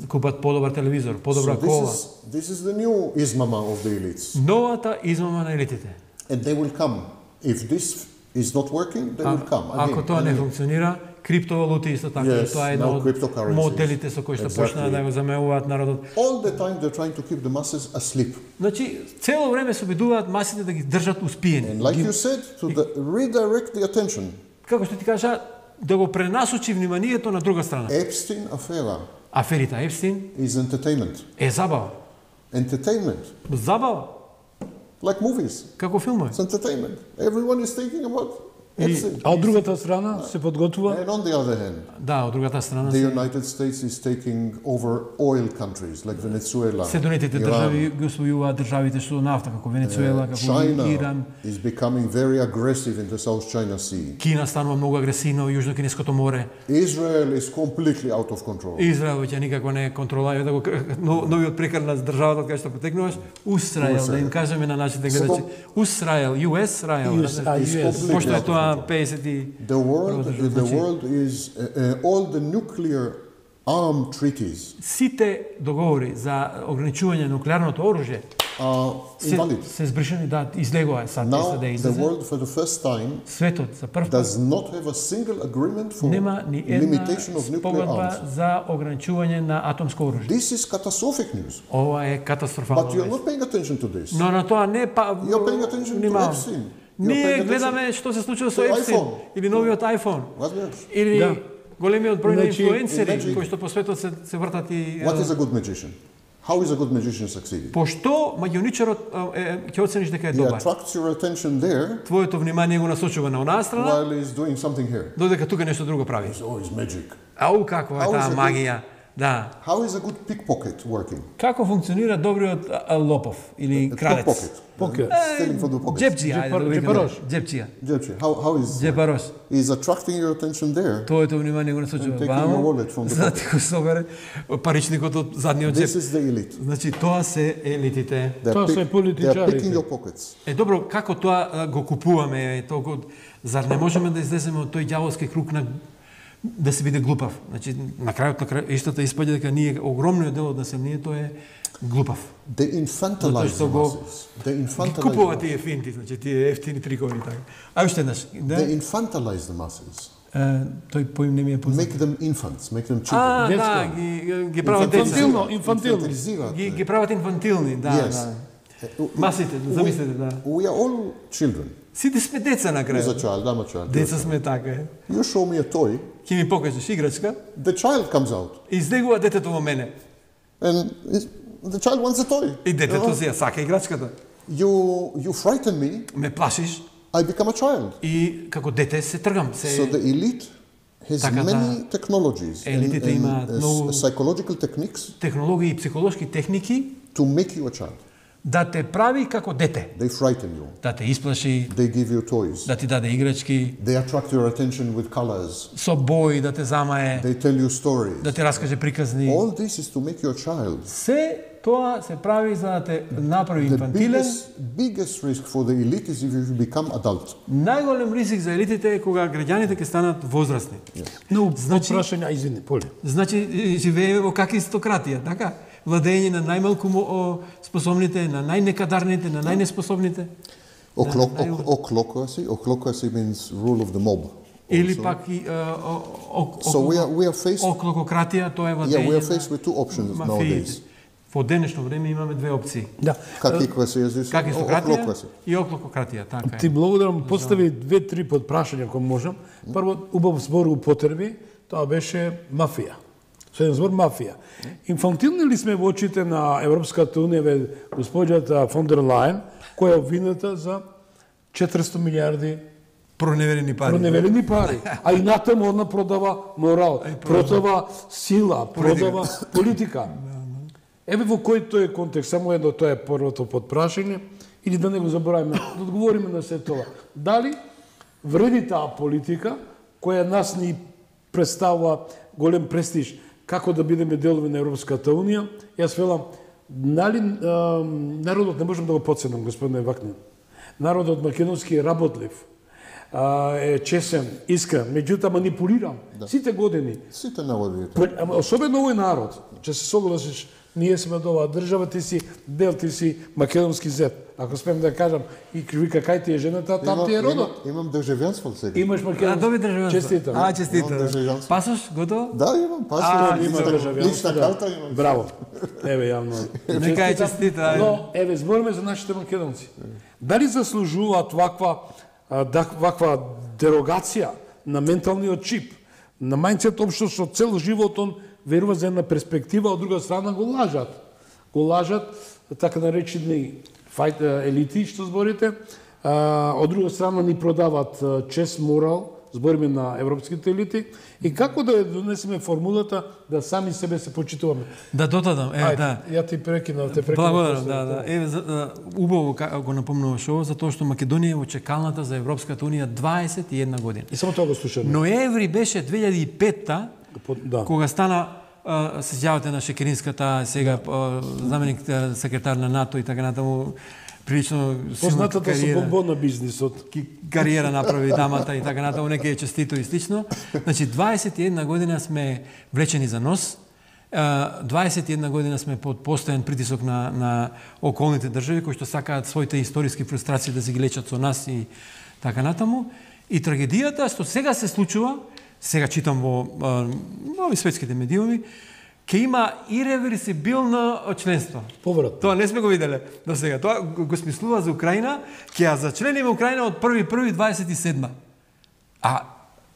купат подобар телевизор, So подобра кола. this is the new izmama of the elites. Новата измама на елитите. And they will come. If this is not working, they will come again. Ако тоа не функционира, криптовалути исто така, Yes, тоа е now едно од cryptocurrencies. моделите со кои што Exactly. почнаа да го замеуваат народот. All the time they're trying to keep the masses asleep. Значи, цело време се обидуваат масите да ги држат успиени. And like you said, to redirect the attention. Како што ти кажа, да го пренасочи вниманието на друга страна. Epstein affair Аферите Епстин is entertainment. е забава. Entertainment. Забава, Like movies. како филмови. It's entertainment. Everyone is thinking about Epstein. А од другата страна се подготвува And on the other hand, Да, од другата страна the се United States is taking over oil countries like Venezuela, Съединетите Iran. држави ги освојуваат државите со нафта, како Венецуела, како China Иран. is becoming very aggressive in the South China Sea. Кина станува многу агресивно во Јужно-Кинеското море. Israel is completely out of control. Израел веќе никако не контрола, да го новиот прекар на државата од кај што потекнуваш, Усраел, да им кажеме на нашите гледачи, Усраел, US Раел. Is Пошто е completely тоа out of control. 50 The world Значи, is all the nuclear arm treaties сите договори за ограничување на нуклеарното оружје are invalid. се збришени, да, излегува сад Now САД the излезе. world for the first time Светот за прв пат does not have a single agreement for нема ни една limitation of nuclear спогодба arms. за ограничување на атомско оружје. This is catastrophic news. Ова е катастрофално. But you're вест. not paying attention to this. Но на тоа не па You're paying attention to внимавам. Epstein. You're Ние paying attention гледаме што се случува со to Епстин iPhone. или новиот iPhone Разбираш? или Да. големиот број на Значи, инфлуенсери значи- кои што по светот се вртат и What is a good magician? How is a good magician succeeding? Пошто магионичарот ќе оцениш дека е He добар. attracts your attention there Твоето внимание го насочува на онаа страна, while he's doing something here. додека тука нешто друго прави. Oh, it's magic. Ау, каква е How is таа it магија? Да. How is a good pickpocket working? Како функционира добриот лопов или крадец? Pickpocket. Покер. Stealing from the pocket. Джепчија, ајде да го викаме. Джепарош. Джепчија. Jepchi, how is Джепарош. he's attracting your attention there? Твоето внимание го насочува taking вамо, your wallet from the за да ти го собере паричникот од задниот This джеп. is the elite. Значи, тоа се елитите. Тоа се They are политичарите. picking your pockets. Е, добро, како тоа го купуваме? Толку, зар не можеме да излеземе од тој ѓаволски круг на да се биде глупав? Значи, на крајот иштата испаѓа дека ние, огромниот дел од населението е глупав. They infantilize што the го masses. They infantilize Купува the тие финти, значи тие ефтини трикови и така. А уште еднаш, да? They infantilize the masses. Тој поим не ми е познат. Make them infants, make them children. А, да, ги прават деца. Инфантилно. Infantilizirат. Ги прават инфантилни, да, Yes. да. Масите, замислете, да. We are all children. Сите сме деца на He's a крај. child, I'm a child. Деца сме така. You show me a toy, Ќе ми покажеш играчка, the child comes out. излегува детето во мене. And the child wants a toy. И детето си ја сака играчката. You frighten me, Ме плашиш I become a child. и како дете се тргам. So the elite has Така да, many technologies елитите имаат многу psychological techniques технологии и психолошки техники to make you a child. да те прави како дете. They frighten you. Да те исплаши, They give you toys. да ти даде играчки, They attract your attention with colors. со бои да те замае, They tell you stories. да ти раскаже приказни. All this is to make you a child. Се тоа се прави за да те направи The инфантилен. biggest risk for the elite is if you become adult. Најголем ризик за елитите е кога граѓаните ќе станат возрастни. Но Значи- прашање, извини, Поле. Значи живееме во какистократија, така? Владење на најмалку способните, на најнекадарните, на најнеспособните. Ochlocracy means rule of the mob. Или also. пак и So we are faced. оклокократија, тоа е Yeah, владење we are faced with two options на nowadays. мафиите. Во денешно време имаме две опции. Да. Kakikvasi, as you say. Какистократија Ochlocracy. и оклокократија, така Ти е. благодарам, постави 2-3 подпрашања ако можам. Прво, убав збор употреби, тоа беше мафија. Со еден збор мафија. Инфантилни ли сме во очите на Европската унија, госпоѓата фон дер Лајен, која е обвината за 400 милиарди Проневерени пари. проневелени пари, а и натаму она продава морал, продава сила, продава политика. Еве во кој тој е контекст, само едно тоа е првото подпрашање, или да не го забораваме, да одговориме на се тоа. Дали вреди таа политика, која нас ни представува голем престиж, како да бидеме делови на Европската Унија? Јас велам, нали народот, не можам да го подценам, господине Вакнин, народот македонски е работлив, е чесен, искрен, меѓутоа манипулиран. Сите години. Сите народите. Особено овој народ, че се согласиш, ние сме од оваа држава, ти си дел, ти си македонски зет. Ако спем да кажам, и вика кај ти е жената, там ти е родот. Имам државјанство сега. Имаш македонски. Доби државјанство. Честитам. Честито. Имам државјанство. Пасош, готово? Да, имам паспорт, имам државјанство, лична да. карта, имам. Браво. Еве јавно. Нека е честито, ајде. Но еве збориме за нашите македонци. Дали заслужуваат ваква дерогација на менталниот чип, на мајндсет општо што цел живот он верува за една перспектива, од друга страна го лажат. Го лажат така наречени елити, што зборите, од друга страна ни продават чест морал, збориме на европските елити, и како да донесеме формулата да сами себе се почитуваме. Да дотадам, да. Ја ти прекинав, Благодарам, да. Еве убаво го напомнуваш ово, затоа што Македонија е во чекалната за Европската Унија 21 година. И само тоа го слушаме. Ноември беше 2005-та, Да. кога стана се сеќавате на Шекеринската, сега заменик секретар на НАТО и така натаму, прилично Познатата со бомбон на бизнисот. Кариера направи дамата и така натаму, нека е честито и слично. Значи 21 година сме влечени за нос. 21 година сме под постојан притисок на околните држави кои што сакаат своите историски фрустрации да се ги лечат со нас и така натаму. И трагедијата што сега се случува, сега читам во нови светските медиуми, ќе има иреверсибилно членство. Поврат. Тоа не сме го виделе до сега. Тоа го смислува за Украина, ќе ја зачлениме Украина од 1.1.27. А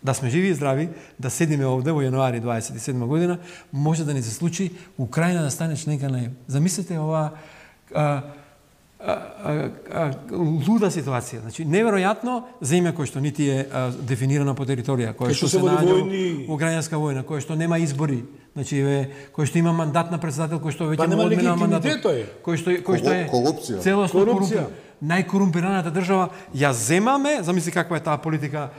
да сме живи и здрави, да седиме овде во јануари 27 година, може да ни се случи Украина да стане членка на ЕУ. Замислете ова луда ситуација. Значи, неверојатно земја која што нити е дефинирана по територија, која што се наоѓа во граѓанска војна, која што нема избори, значи кој што има мандат на председател, кој што веќе нема одмина мандат, кој што е корупција. Целосно корупција. Најкорумпираната држава, ја земаме, замисли каква е таа политика,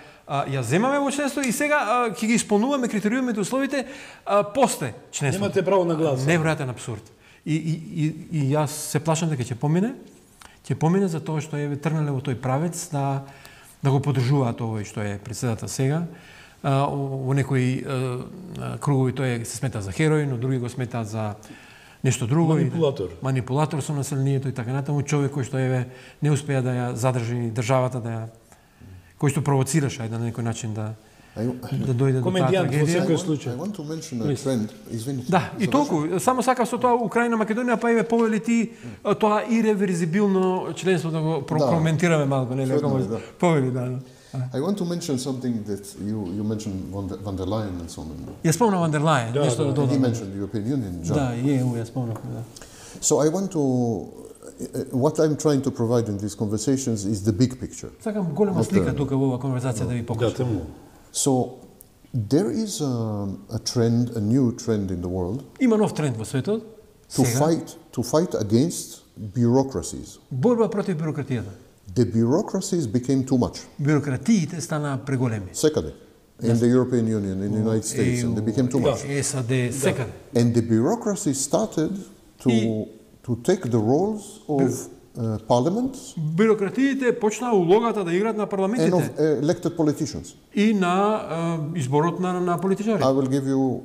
ја земаме во членство и сега ќе ги исполнуваме критериумите, условите после членство. Немате право на глас. Неверојатен абсурд. И јас се плашам дека ќе помине за тоа што е тргнале во тој правец да го поддржуваат овој што е председател сега. Во некои кругови тој се смета за херој, но други го сметаат за нешто друго. Манипулатор со населението и така натаму. Човек кој што не успеа да ја задржи државата, кој што провоцираше на некој начин да дојде до таа трагедија. I want to mention a trend. Да, и толку. Само сакав со тоа Украина, Македонија, па повели ти тоа иреверзибилно членство да го прокоментираме малку, нели? Повели, да. I want to mention something that you mentioned van der Leyen and so on. Ја спомна Ван дер Лајен, нешто да He додам. mentioned the European Union. John. Да, и ЕУ ја спомнавме, да. So I want to, what I'm trying to provide in these conversations is the big picture. Сакам голема слика тука во оваа конверзација да ви покажам. So there is a trend, a new trend in the world Има нов тренд во светот. to fight against bureaucracies. Борба против бюрократијата. The bureaucracies became too much. Бюрократиите станаа преголеми. Secondly, in the European Union, in the United States, and they became too much. САД, секаде. And the bureaucracy started to take the roles of parliaments Бюрократиите почнаа улогата да играат на and парламентите of elected politicians. и на изборот на политичари. I will give you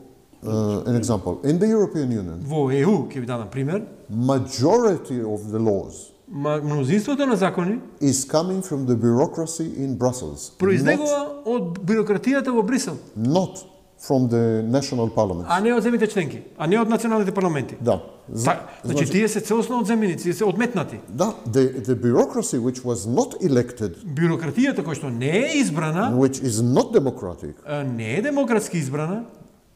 an example. In the European Union, Во ЕУ, ќе ви дадам пример, majority of the laws мнозинството на закони is coming from the bureaucracy in Brussels, произлегува од бюрократијата во Брисел, not from the national parliaments. а не од земјите членки, а не од националните парламенти. Да. Значи тие се целосно одземени, тие се одметнати. Да, the bureaucracy which was not elected, Бюрократијата која што не е избрана, which is not democratic, не е демократски избрана,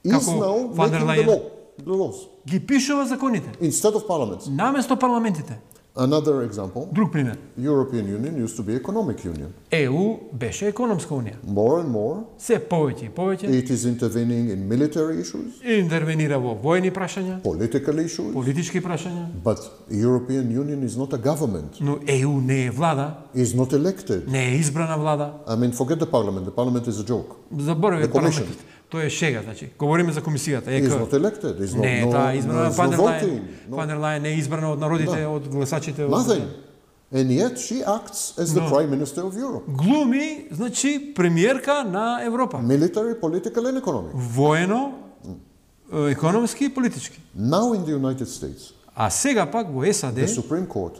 is како now Ван дер making Лајен the laws ги пишува законите instead of parliaments. наместо парламентите. Another example, Друг пример. European Union used to be economic union. ЕУ беше економска унија. More and more, Се повеќе и повеќе it is intervening in military issues, интервенира во војни прашања, political issues, политички прашања, but European Union is not a government, но ЕУ не е влада, is not elected. не е избрана влада. I mean, forget the parliament is a joke. Забораве The commission. парламентот. Тоа е шега, значи. Говориме за комисијата, Is ЕК. not elected, is Не е not, таа избрана is Ван no дер voting, Лајен. no, Ван дер Лајен не е избрана од народите, од гласачите. nothing. And yet she acts as the Prime Minister of Europe. Глуми, значи, премиерка на Европа. Military, political and economic. Воено, економски и политички. Now in the United States, А сега пак во САД, the Supreme Court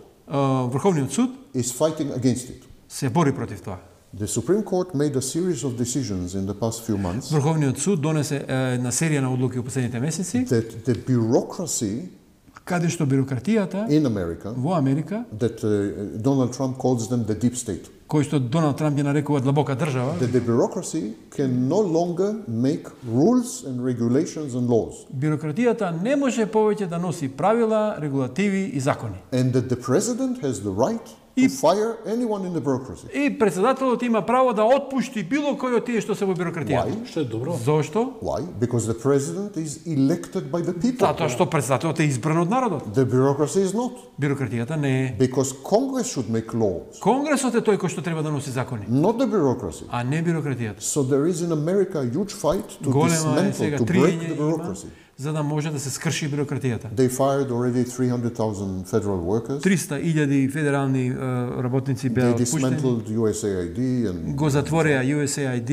Врховниот суд is fighting against it. се бори против тоа. The Supreme Court made a series of decisions in the past few months Врховниот суд донесе една серија на одлуки во последните месеци, that the bureaucracy каде што бюрократијата in America, во Америка, that Donald Trump calls them the deep state, кој што Доналд Трамп ги нарекува длабока држава, that the bureaucracy can no longer make rules and regulations and laws, бюрократијата не може повеќе да носи правила, регулативи и закони. and that the president has the right to fire anyone in the bureaucracy. И председателот има право да отпушти било кој од тие што се во бюрократијата. Why? Што е добро. Зошто? Why? Because the president is elected by the people. Затоа што председателот е избран од народот. The bureaucracy is not. Бюрократијата не е. Because Congress should make laws, Конгресот е тој кој што треба да носи закони, not the bureaucracy. а не бюрократијата. So there is in America a huge fight to Голема е dismantle, сега to break триење the има, bureaucracy. за да може да се скрши бюрократијата. They fired already 300,000 federal workers. 300.000 федерални работници беа They отпуштени. dismantled USAID and Го затворија USAID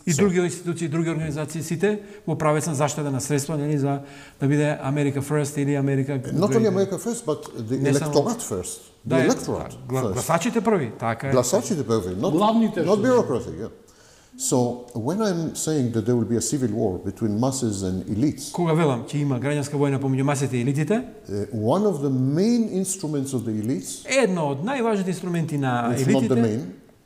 и други институции, други организации, сите во правец на заштеда на средства, нели, за да биде America First или America not only Great. America first, but the Не само- electorate first. The Да, electorate first. гласачите први, така е. Гласачите први, not Главните not што- bureaucracy. Yeah. So when I'm saying that there will be a civil war between masses and elites, Кога велам ќе има граѓанска војна помеѓу масите и елитите, one of the main instruments of the elites, едно од најважните инструменти на if not the елитите, main,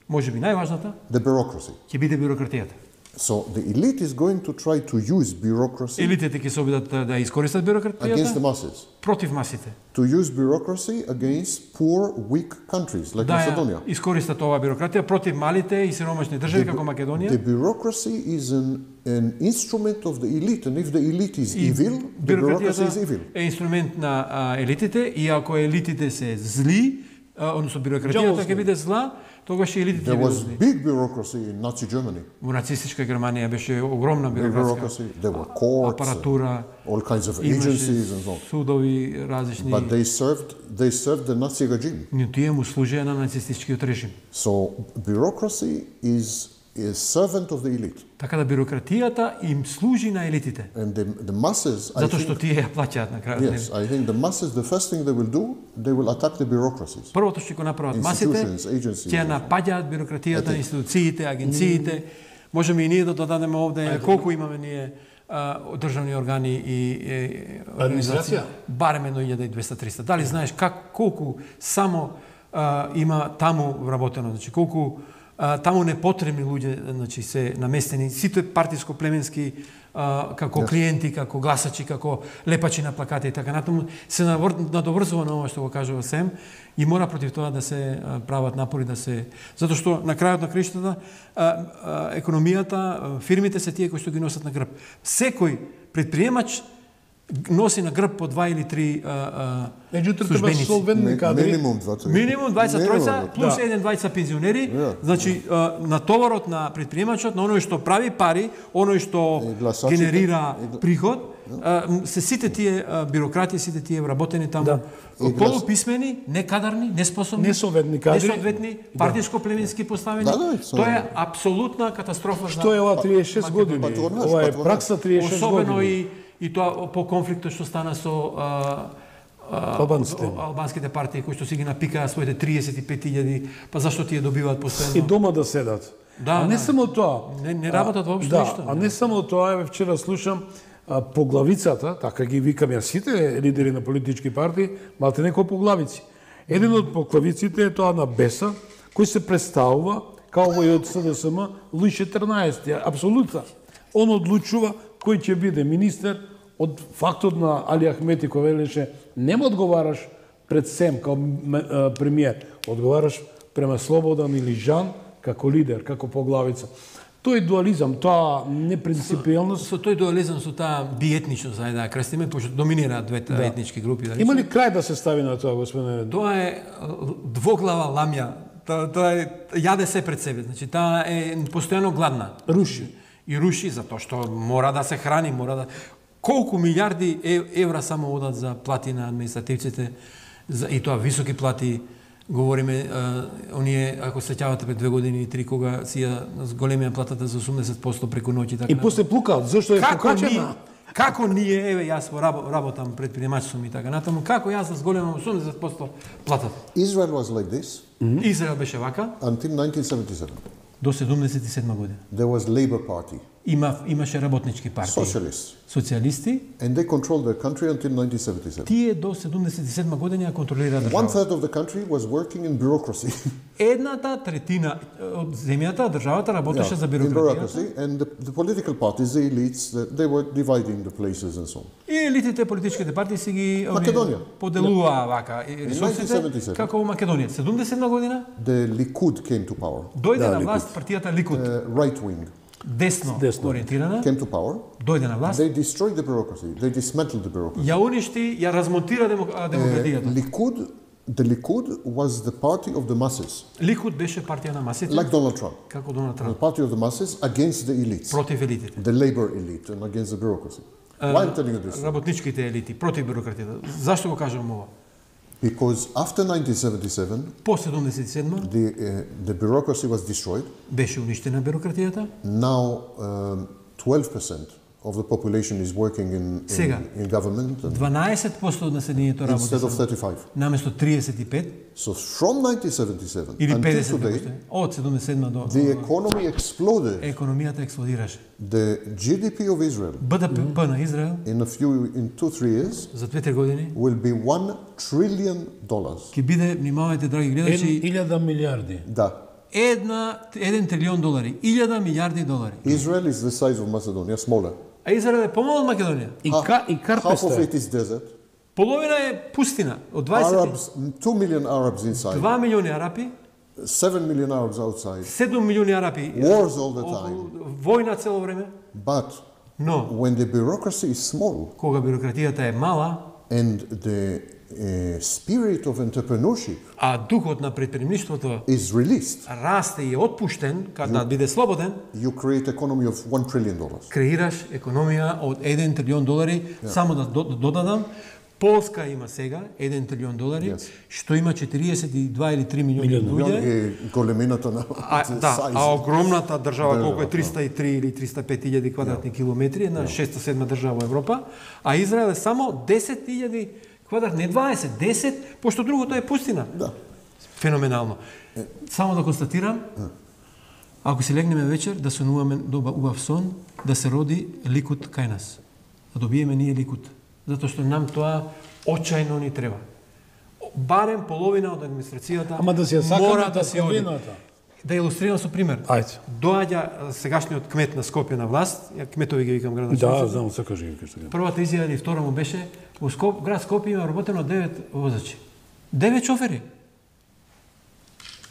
можеби најважната, the bureaucracy. ќе биде бюрократијата. So the elite is going to try to use bureaucracy Елитите ќе се обидат да искористат against the бюрократијата masses, против масите. to use bureaucracy against poor, weak countries like Да Macedonia. ја искористат оваа бюрократија против малите и сиромашни држави како Македонија. The bureaucracy is an instrument of the elite, and if the elite is evil, the bureaucracy is evil. Бюрократијата е инструмент на елитите и ако елитите се зли, односно бюрократијата ќе биде зла, тогаш и елитите There ќе бидат was зли. big bureaucracy in Nazi Germany. Во нацистичка Германија беше огромна Big бюрократска bureaucracy. There were courts, апаратура, all kinds of имаше agencies and so on. судови различни, But they served the Nazi regime. но тие му служеа на нацистичкиот режим. So bureaucracy is servant of the elite. Така да бюрократијата им служи на елитите, And the masses, I затоа што think, тие ја плаќаат на крајот. yes, I think the masses, the first thing they will do, they will attack the bureaucracies. Првото што ќе го направат масите, Institutions, agencies. ќе напаѓаат бюрократијата, институциите, агенциите. Можеме и ние да додадеме овде колку имаме ние државни органи и организации. Администрација? Барем едно 1200-300. Дали знаеш колку само има таму вработено, значи колку таму непотребни луѓе, значи се наместени, сите партиско-племенски како клиенти, како гласачи, како лепачи на плакати и така натаму, се надоврзува на ова што го кажува Сем и мора против тоа да се прават напори да се, затоа што на крајот на краиштата економијата, фирмите се тие кои што ги носат на грб. Секој предприемач носи на грб по 2 или 3 Меѓутоа треба солвентни кадри. Минимум 23 плюс 1-2 пензионери, значи на товарот на предприемачот, на оној што прави пари, оној што генерира приход, се сите тие бюрократи, сите тие вработени таму, полуписмени, некадарни, неспособни, несолвентни кадри, партиско-племенски поставени. Тоа е апсолутна катастрофа. Што е ова 36 години? Ова е пракса 36 години. Особено и тоа по конфликтот што стана со албанските партии кои што си ги напикаа своите 35.000, па зашто тие добиваат постојано? И дома да седат. А не само тоа. Не работат воопшто ништо. А не само тоа, еве вчера слушам поглавицата, така ги викам ја сите лидери на политички партии, малте некои поглавици. Еден од поглавиците е тоа на Беса, кој се представува као овој од СДСМ Луј 14, апсолутно. Он одлучува кој ќе биде министер. Од фактот на Али Ахмети кој велеше нема одговараш пред Сем како премиер, одговараш према Слободан или Жан како лидер, како поглавица. Тој дуализам, тоа непринципиелност. Со тој дуализам, со таа биетничност, ајде да крстиме, пошто доминираат двете етнички групи. Има ли крај да се стави на тоа, господине? Тоа е двоглава ламја. Тоа е јаде се пред себе. Значи таа е постојано гладна. Руши. И руши затоа што мора да се храни, мора да колку милиарди евра само одат за плати на административците, и тоа високи плати, говориме, оние, ако се сеќавате пред 2 години и 3, кога си ја зголемија платата за 80% преку ноќ и така. И после плукаат, зашто е покачена? Како ние, еве, јас работам предприемач сум и така натаму, како јас да зголемам 80% платата? Israel was like this. Израел беше вака. Until 1977. До 77 година. There was Labour Party. Имаше работнички партии. Socialists. Социјалисти. And they controlled their country until 1977. Тие до 77 година ја контролираат државата. 1/3 of the country was working in bureaucracy. Едната третина од земјата, државата работеше за бюрократијата. And the political parties, the elites, they were dividing the places and so on. И елитите, политичките партии си ги поделуваа вака ресурсите, како во Македонија. 77 година the Likud came to power. Дојде на власт партијата Ликуд. Right wing. Десно ориентирана. Came to power. Дојде на власт. They destroyed the bureaucracy. They dismantled the bureaucracy. Ја уништи, ја размонтира демократијата. The Likud was the party of the masses. Ликуд беше партија на масите. Like Donald Trump. Како Доналд Трамп. The party of the masses against the elites. Против елитите. The labor elite and against the bureaucracy. Why I'm telling you this? Работничките елити против бюрократијата. Зашто го кажувам ова? Because after 1977, по 77 the bureaucracy was destroyed. Беше уништена бюрократијата. Now 12% of the population is working in government. 12% од населението работи. Instead of 35. Наместо 35. So from 1977 until today, од 77 до the economy exploded. Економијата експлодираше. The GDP of Israel. БДП на Израел in 2-3 years. За 2-3 години will be $1 trillion. Ќе биде, внимавајте драги гледачи, 1000 милиарди. Да. 1 трилион долари, 1000 милиарди долари. Israel is the size of Macedonia, smaller. А Израел е помал од Македонија. И half of it is desert. Половина е пустина, од 20 2 million Arabs inside. 2 милиони арапи. 7 million Arabs outside. 7 милиони арапи. Wars all the time. Војна цело време. But when the bureaucracy is small, кога бюрократијата е мала, and the spirit of entrepreneurship, а духот на предприемништвото is released, расте и отпуштен, кога биде слободен, you create economy of $1 trillion. Креираш економија од 1 трилион долари. Само да додадам, Полска има сега 1 трилион долари, што има 42 или 3 милиони луѓе. Големината на а огромната држава колку е 303 или 305.000 квадратни километри, една 6-7 држава во Европа, а Израел е само 10.000 квадрат, не 20, 10, пошто другото е пустина. Да. Феноменално. Само да констатирам, ако си легнеме вечер, да сонуваме убав сон, да се роди Ликуд кај нас. Да добиеме ние Ликуд. Затоа што нам тоа очајно ни треба. Барем половина од администрацијата мора да се оди. Да илустрирам со пример. Ајде. Доаѓа сегашниот кмет на Скопје на власт, ја кметови ги викам градоначалниците. Да, знам, се кажи што. Првата изјава или втора му беше во град Скопје има работено 9 возачи. 9 шофери.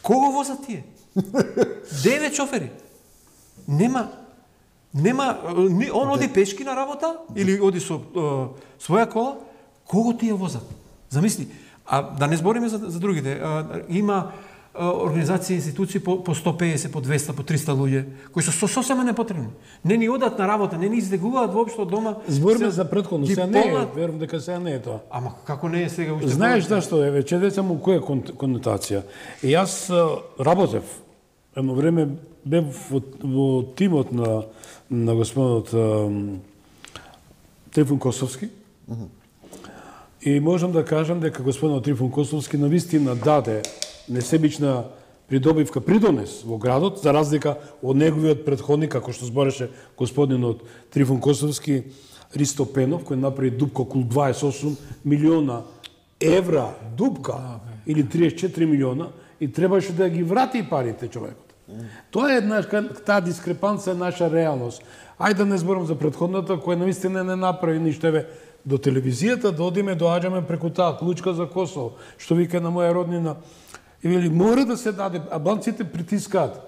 Кого возат тие? 9 шофери. Нема, он оди пешки на работа или оди со своја кола, кого тие возат? Замисли. А да не збориме за другите. Има организации, институции по 150, по 200, по 300 луѓе, кои се сосема непотребни. Не ни одат на работа, не ни издегуваат воопшто дома. Збориме за претходно, сега не е, верувам дека сега не е тоа. Ама како не е сега уште? Знаеш зашто е, вече деца му која конотација. И јас работев, едно време бев во тимот на господинот Трифун Косовски. И можам да кажам дека господинот Трифун Косовски навистина даде несебична придобивка, придонес во градот, за разлика од неговиот претходник, како што збореше господинот Трифун Косовски, Ристо Пенов, кој направи дупка околу 28 милиона евра дупка, или 34 милиона, и требаше да ги врати парите човекот. Тоа е таа дискрепанца е наша реалност. Ајде да не зборам за претходната, која навистина не направи ништо. Еве, до телевизијата да одиме, доаѓаме преку таа клучка за Косово, што вика на моја роднина. И вели, мора да се даде, албанците притискаат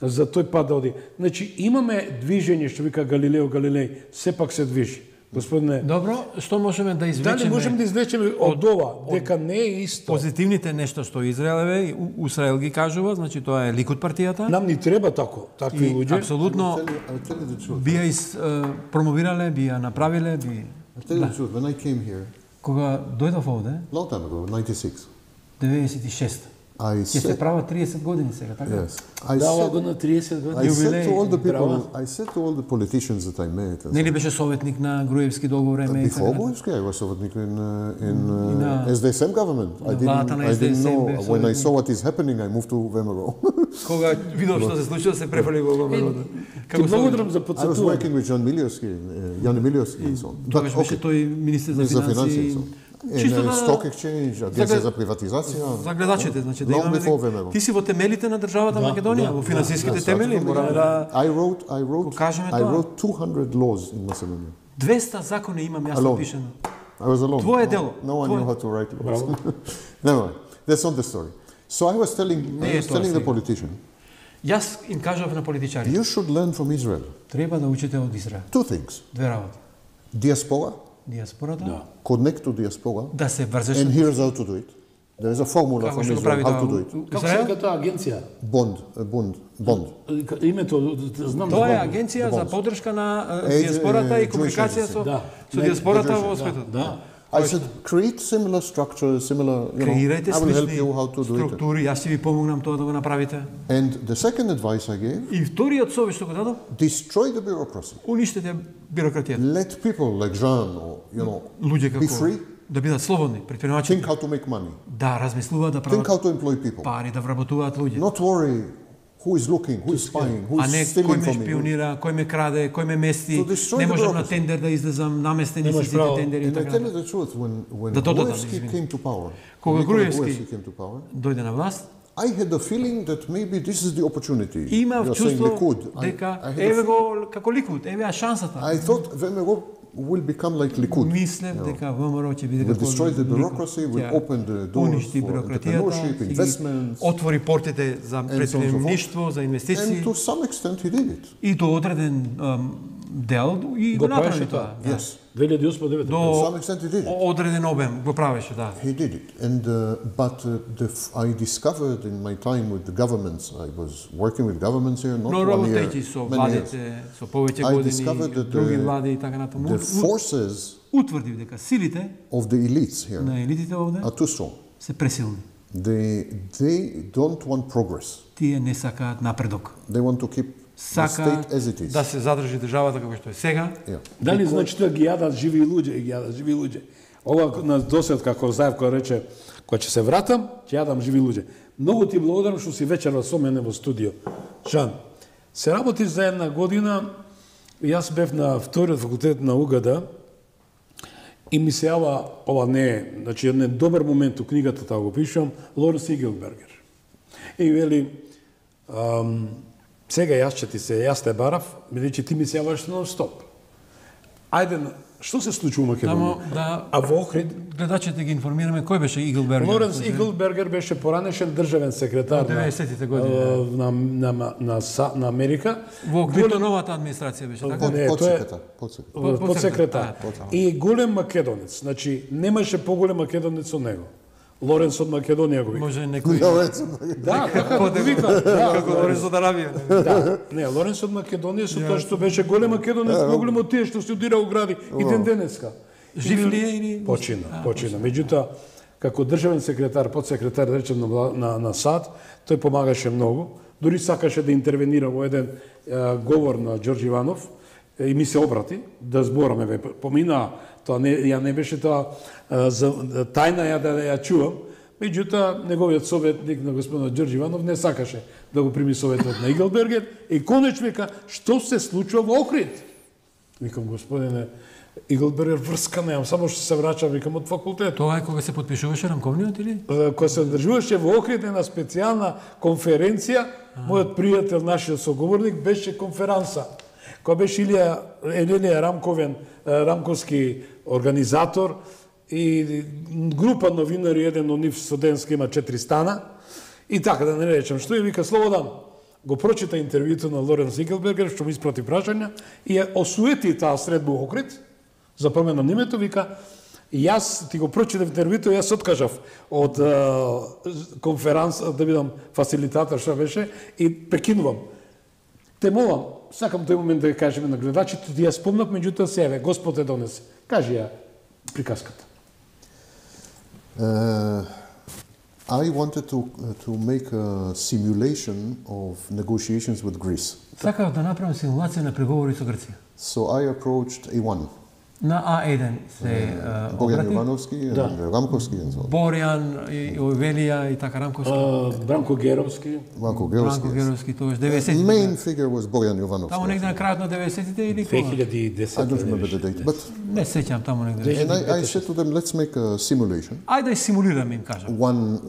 за тој пат да оди. Значи, имаме движење, што вика Галилео Галилеј, сепак се движи. Господине, добро, што можеме да извлечеме? Дали можеме да извлечеме од ова, дека не е исто? Позитивните нешто што Израел е, Усраел ги кажува, значи тоа е Ликуд партијата. Нам ни треба такви луѓе. Апсолутно бија промовирале, бија направиле, I'll tell you the truth, when I came here, кога дојдов овде, long time ago, 96, 96. Ќе се права 30 години сега, така? Yes. Да, ова на 30 години. I said to all the people, I said to all the politicians that I met. Нели беше советник на Груевски долго време? Before Gruevski, I was sovetnik in SDSM government. I didn't know. When I saw what is happening, I moved to ВМРО. Кога видов што се случува, се префали во ВМРО. Како благодарам за I was подсетување. working with Jan Milioski and so on. Тогаш беше тој министер за финансии. Чисто на Stock Exchange, агенција за приватизација. За гледачите, значи да Long before имаме. ВМРО. Ти си во темелите на државата Македонија, во финансиските темели, мораме да I wrote 200 laws in Macedonia. 200 закони имам јас напишано. I was alone. Твое дело. No one knew how to write laws. Never mind. That's not the story. So I was telling the politician, Јас им кажав на политичарите. You should learn from Israel. Треба да учите од Израел. Two things. Две работи. Diaspora. Диаспората. Connect to diaspora. Да се врзеш. And here's how to do it. There is a formula from Israel how to do it. Како се вика таа агенција? Bond. Името, знам. Тоа е агенција за поддршка на диаспората и комуникација со диаспората во светот. Да. I said, create similar structure, similar, Креирајте I will help слични you how to do it. структури, јас ќе ви помогнам тоа да го направите. And the second advice I gave, И вториот совет што го дадов, destroy the bureaucracy. уништете бирократијата. Let people like Jean or, Луѓе be како free, да бидат слободни, предприемачи, think how to make money, да размислуваат, да think прават how to employ people. пари, да вработуваат луѓе. Not worry who is looking, who is spying, who А не is кој stealing ме from me. шпионира, кој ме краде, кој ме мести, To destroy не the можам на bureaucracy. тендер да излезам, наместени се Немаш сите право. тендери и And I така tell you натаму. the truth, when Да додадам, Gruevski извини. came to power, Кога Nikola Груевски came to power, дојде на власт, I had the feeling that maybe this is the opportunity. имав You're saying чувство Likud. дека I had еве a го како Ликуд, еве ја шансата. I thought ВМРО will become like Likud. Мислев дека ВМРО ќе биде Will како destroy the Ликуд. bureaucracy, will Ќе open the doors уништи for бирократијата, entrepreneurship, ќе ги investments, отвори портите за предприемништво, за инвестиции and to some extent he did it. и до одреден дел и го направи тоа. Yes. 2008-2009. До To some extent he did it. одреден обем го правеше, да. He did it. And I discovered in my time with the governments, I was working with governments here, not Но 1 year, работејќи со many years. владите, со повеќе I години, discovered that други влади и така натаму, the forces утврдив дека силите of the elites here на елитите овде are too strong. се пресилни. They don't want progress. Тие не сакаат напредок. They want to keep the Сакаат state as it is. да се задржи државата како што е сега. Yeah. Дали значи тоа ги јадат живи луѓе, ги јадат живи луѓе. Ова на досед како Заевко рече, кога ќе се вратам, ќе јадам живи луѓе. Многу ти благодарам што си вечерва со мене во студио. Жан, се работиш за една година, јас бев на вториот факултет на УГД и ми се јава, ова не е, значи еден добар момент у книгата, така го пишам, Лоренс Игелбергер. И вели, Сега јас ќе ти се, јас те барав, бидејќи ти ми се јаваш нон-стоп. Ајде, што се случува во Македонија? А во Охрид гледачите ги информираме кој беше Игълбергер. Лоренс Игълбергер беше поранешен државен секретар на 90-тите години на Америка. Во Клинтоновата администрација беше така? Не, подсекретар. И голем македонец. Значи немаше поголем македонец од него. Лоренс од Македонија го вика. Може некој. Да, така го вика. Како Лоренс од Аравија. Да, не, Лоренс од Македонија со тоа што беше голем македонец, поголем од тие што студира у гради и ден денеска. Жив ли е или почина. Меѓутоа, како државен секретар, подсекретар, речем на САД, тој помагаше многу. Дури сакаше да интервенира во еден говор на Ѓорѓ Иванов и ми се обрати да збораме. Помина тоа не беше тоа за тајна да ја чувам, меѓутоа неговиот советник на господинот Ѓорѓ Иванов не сакаше да го прими советот на Игълбергер и конечно вика што се случува во Охрид. Викам господине Игълбергер врска немам, само што се враќам викам од факултет. Тоа е кога се потпишуваше рамковниот или? Кога се одржуваше во Охрид на специјална конференција, мојот пријател, нашиот соговорник беше конферанса. Која беше Елија Рамковски организатор и група новинари, еден од нив студентски има 4 стана. И така да не речем, што ја вика Слободан, го прочита интервјуто на Лоренс Игълбергер, што ми испрати прашања, и ја осуети таа средба во Охрид, за промена на името, вика, јас ти го прочитав интервјуто, јас откажав од конференца, да бидам фасилитатор, што беше, и прекинувам. Те молам, сакам тој момент да ја кажеме на гледачите, ти ја спомнав, меѓутоа себе, Господ те донесе. Кажи ја приказката. I wanted to make a simulation of negotiations with Greece. Сакав да направам симулација на преговори со Грција. So I approached A1. На А1 се Боријан Јовановски, Рамковски и so. Боријан Велија и така Рамковски. Бранко Геровски. Бранко Геровски, тоа е 90-тите. The main figure was Боријан Јовановски. Таму негде на крајот на 90-тите или кога? 2010. I don't remember the date, but не сеќам таму негде. And I said to them, let's make a simulation. Ајде да симулираме, им кажам. One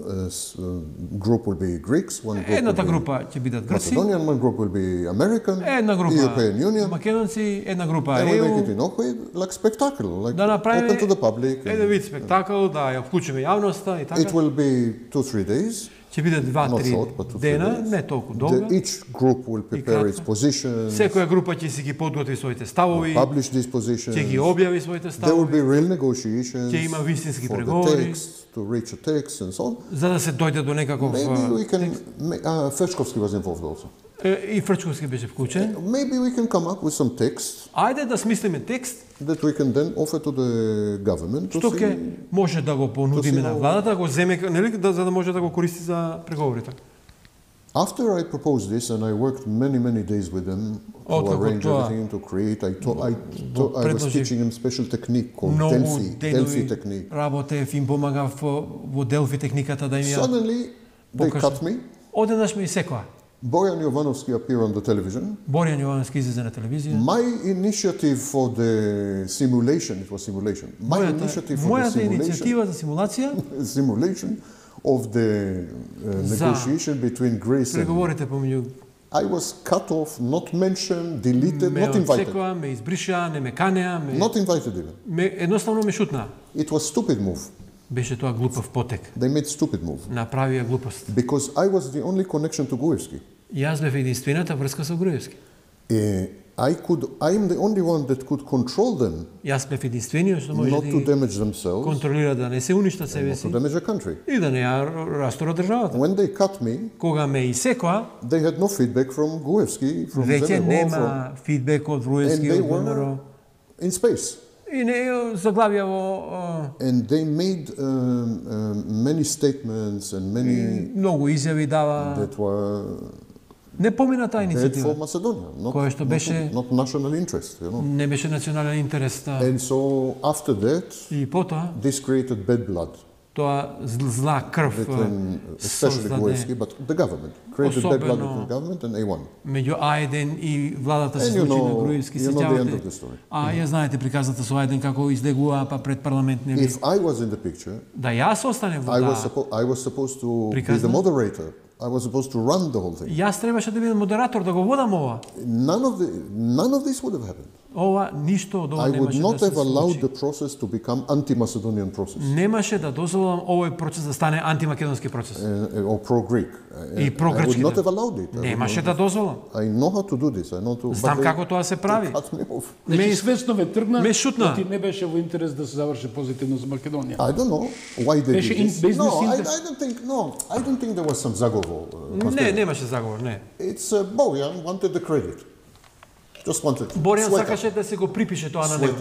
group will be Greeks, one group едната група ќе бидат грци. Macedonian, one group will be American, една група European Union. Македонци, една група And we ЕУ. make it in Ohrid, like spectacle, like да направиме open to the public. еден вид спектакл, да ја вклучиме јавноста и така. It will be 2-3 days. Ќе биде 2-3 дена, не толку долго. Each group will prepare its positions. Секоја група ќе си ги подготви своите ставови. Publish these positions. Ќе ги објави своите ставови. There will be real negotiations. Ќе има вистински for преговори. The text, to reach a text and so on. За да се дојде до некаков Maybe we can Фрчковски was involved also. И Фрчковски беше вклучен. Maybe we can come up with some text. Ајде да смислиме текст that we can then offer to the government. Што ќе може да го понудиме на владата, да го земе, нели, за да може да го користи за преговорите. After I proposed this and I worked many days with them to arrange everything, to create, I was teaching them special technique called Delphi technique. Работев, им помагав во Делфи техниката да им ја. Suddenly they cut me. Одеднаш ме исекоа. Боријан Јовановски appeared on the television. Боријан Јовановски излезе на телевизија. My initiative for the simulation, it was simulation. My initiative for the simulation. Мојата иницијатива за симулација. Simulation of the negotiation between Greece and. Преговорите помеѓу. I was cut off, not mentioned, deleted, not invited. Секоја ме избришаа, не ме канеа, Not invited even. Едноставно ме шутнаа. It was stupid move. Беше тоа глупав потек. They made stupid move. Направија глупост. Because I was the only connection to Gruevski. Јас бев единствената врска со Груевски. I am the only one that could control them. Јас бев единствениот што може not to damage themselves. Контролира да не се уништат себе си. Not to damage the country. И да не ја растурат државата. When they cut me, кога ме исекоа, they had no feedback from Gruevski, from веќе нема фидбек од Груевски, од ВМРО. In space. И не заглавија во And they made many statements and many многу изјави дава that were не помина таа иницијатива. Која што беше not national interest, you know. Не беше национален интерес. And so after that, и потоа this created bad blood. Тоа зла крв, especially Gruevski, but the government created bad blood between government and A1. Меѓу Ајден и владата се случи на Груевски, сеќавате. Ја знаете приказната со Ајден како излегува па пред парламент If I was in the picture, да јас останем во I was supposed to be the moderator. I was supposed to run the whole thing. Јас требаше да бидам модератор, да го водам ова. None of this would have happened. Ова ништо од ова I would немаше not да се have allowed the случи. process to become anti-Macedonian process Немаше да дозволам овој процес да стане антимакедонски процес. or pro-Greek. И I would прогречки. not have allowed it. Немаше да дозволам. I know how to do this. I know to. Знам but како тоа се прави. they cut me off. Значи свесно ве тргна, ме шутна. да ти не беше во интерес да се заврши позитивно за Македонија. I don't know why they Беше did this. business No, I interest. don't think. No, I don't think there was some zagovor. Не, немаше заговор, не. It's Bojan wanted the credit. Just wanted. Боријан Света. сакаше да се го припише тоа на него.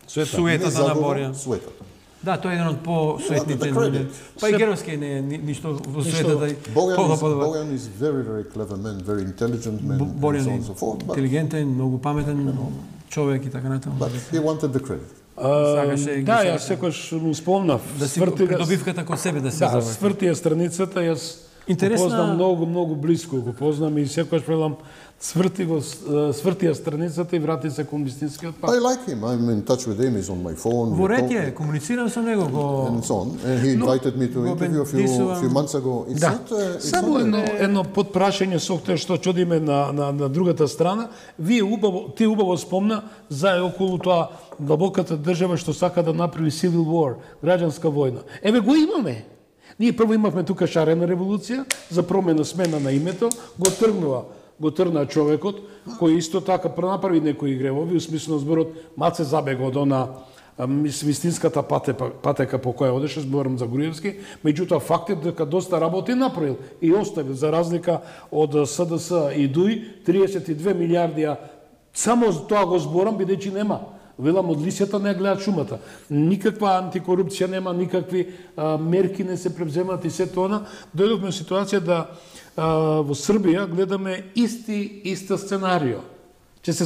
Света. Суетата Не на заговор, Боријан. Светата. Да, тој е еден од посуетните Да, да, луѓе. Па и Геровски не е ништо во светата. Bojan is very, very clever man, very intelligent man, and so on Боријан and е so forth. But интелигентен, многу паметен човек и така натаму. he wanted the credit. Сакаше Да, јас секогаш му спомнав. да си придобивката кон себе да се Да, заврши. свртија страницата, јас го познам многу блиско, го познам и секогаш велам свртија страницата и врати се кон вистинскиот пат. I like him. I'm in touch with him. He's on my phone. Во we ред talk, е, комуницирам со него, and so on. And he invited me to interview a few months ago. It's Да, not. It's само not едно подпрашање со тоа што чудиме на другата страна. Ти убаво спомна за околу тоа длабоката држава што сака да направи civil war, граѓанска војна. Еве го имаме. Ние прво имавме тука шарена револуција за промена смена на името, го тргна човекот кој исто така направи некои гревови, у смисло зборот маце забега од она вистинската патека по која одеше, зборам за Груевски, меѓутоа фактот дека доста работи направил и оставил, за разлика од СДС и ДУИ, 32 милијарди, само тоа го зборам, бидејќи нема. Велам, од лисјата не гледат шумата. Никаква антикорупција нема, никакви мерки не се превземат и се тоа. Дојдовме во ситуација да во Србија гледаме иста сценарио. Ќе се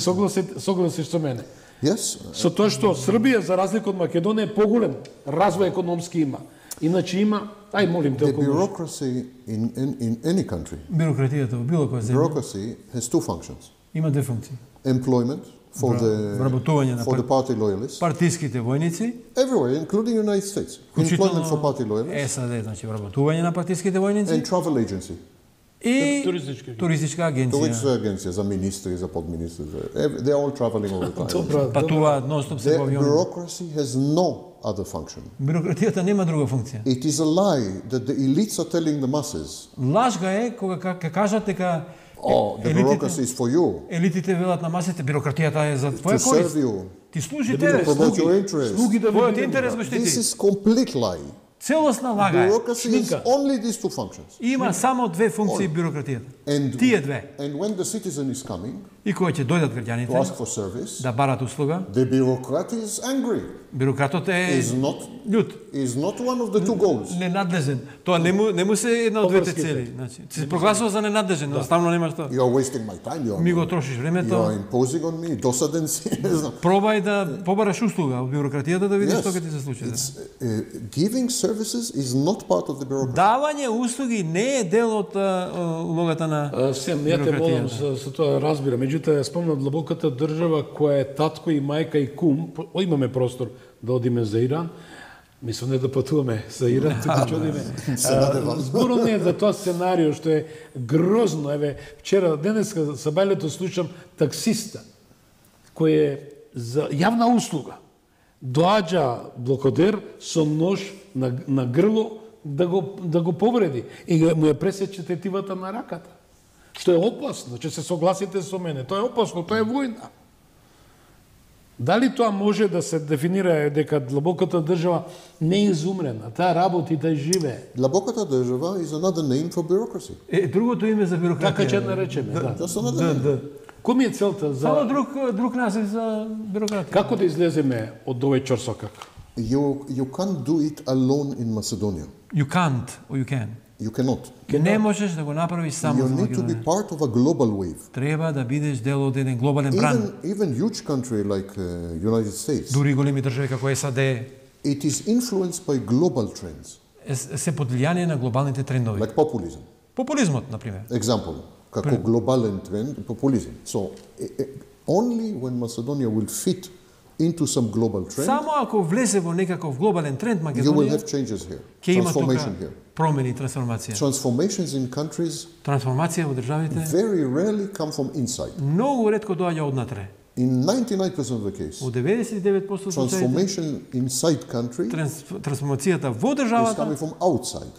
согласиш со мене? Yes. Со тоа што Србија, за разлика од Македонија, е поголем развој економски има. Иначе има, молим те, The bureaucracy in any country. Бюрократијата во било која земја Bureaucracy has two functions. има две функции. Employment for the party loyalists. Партиските војници, Everywhere, including United States. Employment for party loyalists. САД, значи вработување на партиските војници And travel agency. и туристичка To агенција. which agency? За министри, за подминистри. They're all traveling all the time. Патуваат нон-стоп се The по авиони. bureaucracy has no other function. Бюрократијата нема друга функција. It is a lie that the elites are telling the masses, Лажга е кога кажат дека the bureaucracy is for you, елитите велат на масите, бюрократијата е за to твоја serve корист. you, Ти служи to тебе, promote your interests. твојот интерес го This штити. is complete lie. Целосна лага е. Bureaucracy has only these two functions. Има само две функции бюрократијата. And, Тие две. and when the citizen is coming И кога ќе дојдат to граѓаните ask for service, да барат услуга, the bureaucrat is angry. бюрократот е љут, Is not one of the two goals. ненадлежен. Тоа не му се една од двете цели. Значи, се прогласува за ненадлежен, едноставно нема што. You are wasting my time. Ми го трошиш You are времето. imposing on me. Досаден си. Пробај да побараш услуга од бюрократијата да видиш што ќе ти се случи. Giving services is not part of the bureaucracy. Давање услуги не е дел од улогата на Сем, ја те волам со тоа разбира. Меѓутоа, спомнам длабоката држава која е татко и мајка и кум. Имаме простор да одиме за Иран. Мислам не да патуваме за Иран, тука ќе одиме. Зборот не е за тоа сценарио што е грозно. Еве, вчера, денеска, са бајлето слушам таксиста, кој е за јавна услуга. Доаѓа блокодер со нож на грло да го повреди и му ја пресече тетивата на раката. Што е опасно, ќе се согласите со мене. Тоа е опасно, тоа е војна. Дали тоа може да се дефинира дека длабоката држава не е изумрена, таа работи, таа живее? Длабоката држава is another name for bureaucracy. Другото име за бюрократија. Така ќе наречеме, да. Just another name. Кој ми е целта за... Само друг назив за бюрократија. Како да излеземе од овој чорсокак? You can't do it alone in Macedonia. You can't, or you can. You cannot. Не можеш да го направиш само You за need to be Македонија. part of a global wave. Треба да бидеш дел од еден глобален бранд. Even huge country like United States, Дури големи држави како САД it is influenced by global trends, се под влијание на глобалните трендови. like populism. Популизмот, на пример. Example, како глобален тренд, populism. So only when Macedonia will fit into some global trend, само ако влезе во некаков глобален тренд you will Македонија, have changes here. ќе има Transformation тука here. промени, трансформација. Transformations in countries Трансформација во државите very rarely come from inside. многу ретко доаѓа однатре. In 99% of the case, Во 99% случаите transformation inside country трансформацијата во is државата coming from outside.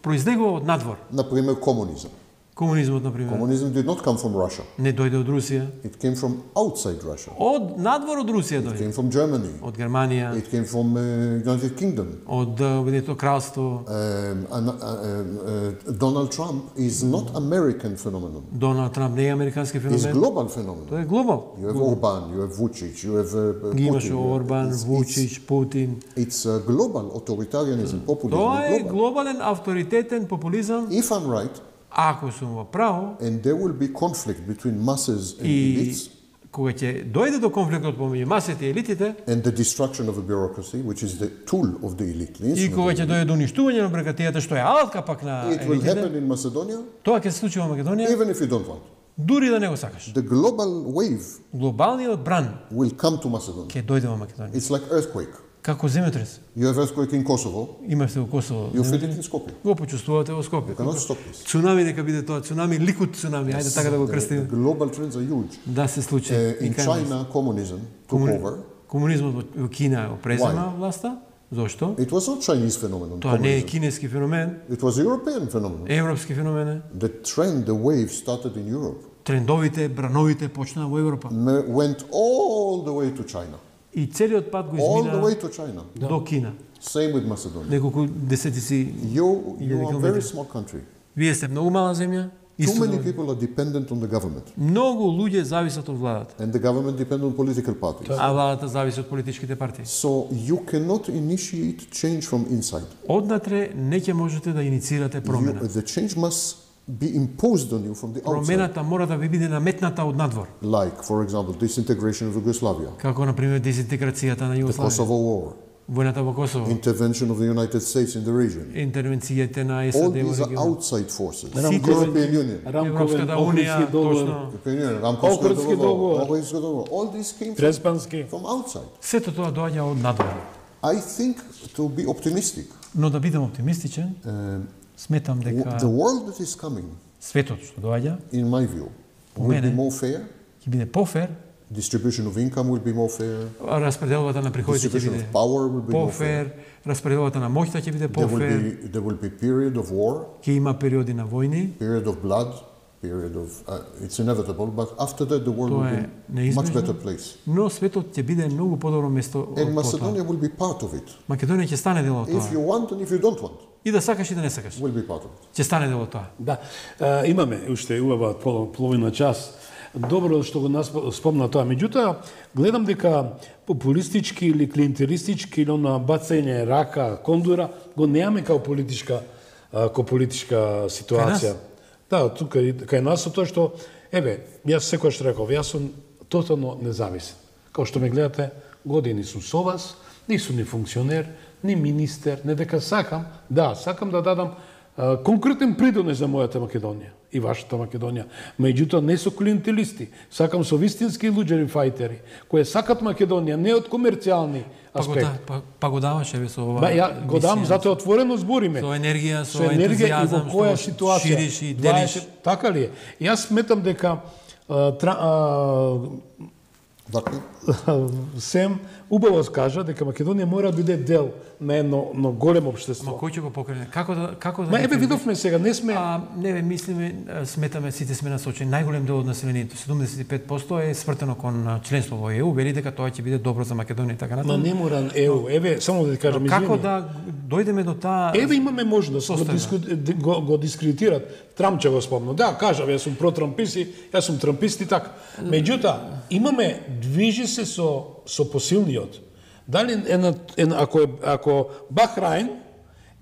произлегува од надвор. Например, communism. Комунизмот, например, Communism did not come from Russia. не дојде од Русија. It came from outside Russia. Од надвор од Русија It дојде. came from Germany. Од Германија, It came from United Kingdom. од Обединетото кралство. Donald Trump is not American phenomenon. Доналд Трамп не е американски It's феномен. global phenomenon. Тој е глобал. You have Orban, you have Vucic, you have Ги имаше Putin. Орбан, Вучич, Путин. It's global authoritarianism, populism. Тоа е Global. глобален авторитетен популизам. If I'm right, Ако сум во право, and there will be conflict between masses and и elites, кога ќе дојде до конфликтот помеѓу масите и елитите, and the destruction of a bureaucracy, which is the tool of the elite, the и instrument кога of ќе the дојде до уништување на бюрократијата, што е алатка пак на elite. It will елитите, happen in Macedonia, тоа ќе се случи во Македонија, even if you don't want. дури да не го сакаш. The global wave Глобалниот бран will come to Macedonia. ќе дојде во Македонија. It's like earthquake. Како земјотрес. You have earthquake in Kosovo, Имавте во Косово. you feel it in Skopje. Го почувствувате во Скопје. You cannot stop this. Цунами нека биде тоа, цунами, ликут цунами, ајде така да го The крстиме. global trends are huge. Да се случи. И In кај нас. China, communism took over. Комунизмот во Кина го презема власта. Зошто? It was not Chinese phenomenon. Тоа не е Communism. кинески феномен, It was a European phenomenon. европски феномен е. The trend, the wave started in Europe, Трендовите, брановите почнаа во Европа. went all the way to China. И целиот пат го All the измина way to China. до Кина. Same with Macedonia. Неколку десетици. You Илјади are a километри. very small country. Вие сте многу мала земја. Too many Исто, people are dependent on the government, многу луѓе зависат од владата, and the government depends on political parties. а владата зависи од политичките партии. So you cannot initiate change from inside. Однатре не ќе можете да иницирате промена. The change must be imposed on you from the outside. Промената мора да ви биде наметната од надвор. Like, for example, disintegration of Yugoslavia, Како, например, дезинтеграцијата на the Југославија, Kosovo War, војната во Косово, intervention of the United States in the region. интервенцијите на All САД во these are регионот. outside forces. Сите European Union. Европската унија, точно. European Union, Рамковски Охридски договор. Охридски договор. All these came Треспански. from outside. Сето тоа доаѓа од надвор. I think, to be optimistic, Но да бидам оптимистичен, сметам дека the world that is coming, светот што доаѓа in my view, will мене. be more fair. ќе биде пофер, Distribution of income will be more fair. распределбата на приходите ќе Distribution биде of power will be more fair. пофер, распределбата на моќта ќе биде пофер, There will be period of war, ќе има периоди на војни, period of blood, period of it's inevitable, but after that the world Тоа will е be much неизбежно. better place. но светот ќе биде многу подобро место од And потоа. Macedonia will be part of it. Македонија ќе стане дел од If you тоа. want and if you don't want, И да сакаш и да не сакаш, will be part of it. ќе стане дел од тоа. Да, имаме уште убава половина час. Добро што го спомна тоа. Меѓутоа, гледам дека популистички или клиентелистички или на бацање рака, кондура, го немаме као политичка ситуација. Да, тука кај нас со тоа што, јас секојаш реков, јас сум тотално независен. Као што ме гледате, години сум со вас, ни сум ни функционер, ни министер, не дека сакам да дадам конкретен придонес за мојата Македонија и вашата Македонија. Меѓутоа не со клиентелисти, сакам со вистински луѓери фајтери, кои сакат Македонија не од комерцијални аспекти. Па го даваш еве со ова. Ја го дам, затоа отворено збориме. Со енергија, со енергија и во ентузијазам, која што ситуација шириш и делиш. Така ли е? Јас сметам дека Сем убаво скажа дека Македонија мора да биде дел на едно големо општество. Ма кој ќе го покрене? Како да Ма видовме сега, не сме не мислиме, сметаме сите сме насочени најголем дел од населението, 75% е свртено кон членство во ЕУ, вели дека тоа ќе биде добро за Македонија и така натаму. Но не мора ЕУ, само да ти кажам, како да дојдеме до таа имаме можност го дискредитират. Трамп ќе го спомна. Да, кажав, јас сум протрампист и јас сум трампист и така. Меѓутоа, имаме движи се со посилниот. Дали ако Бахраин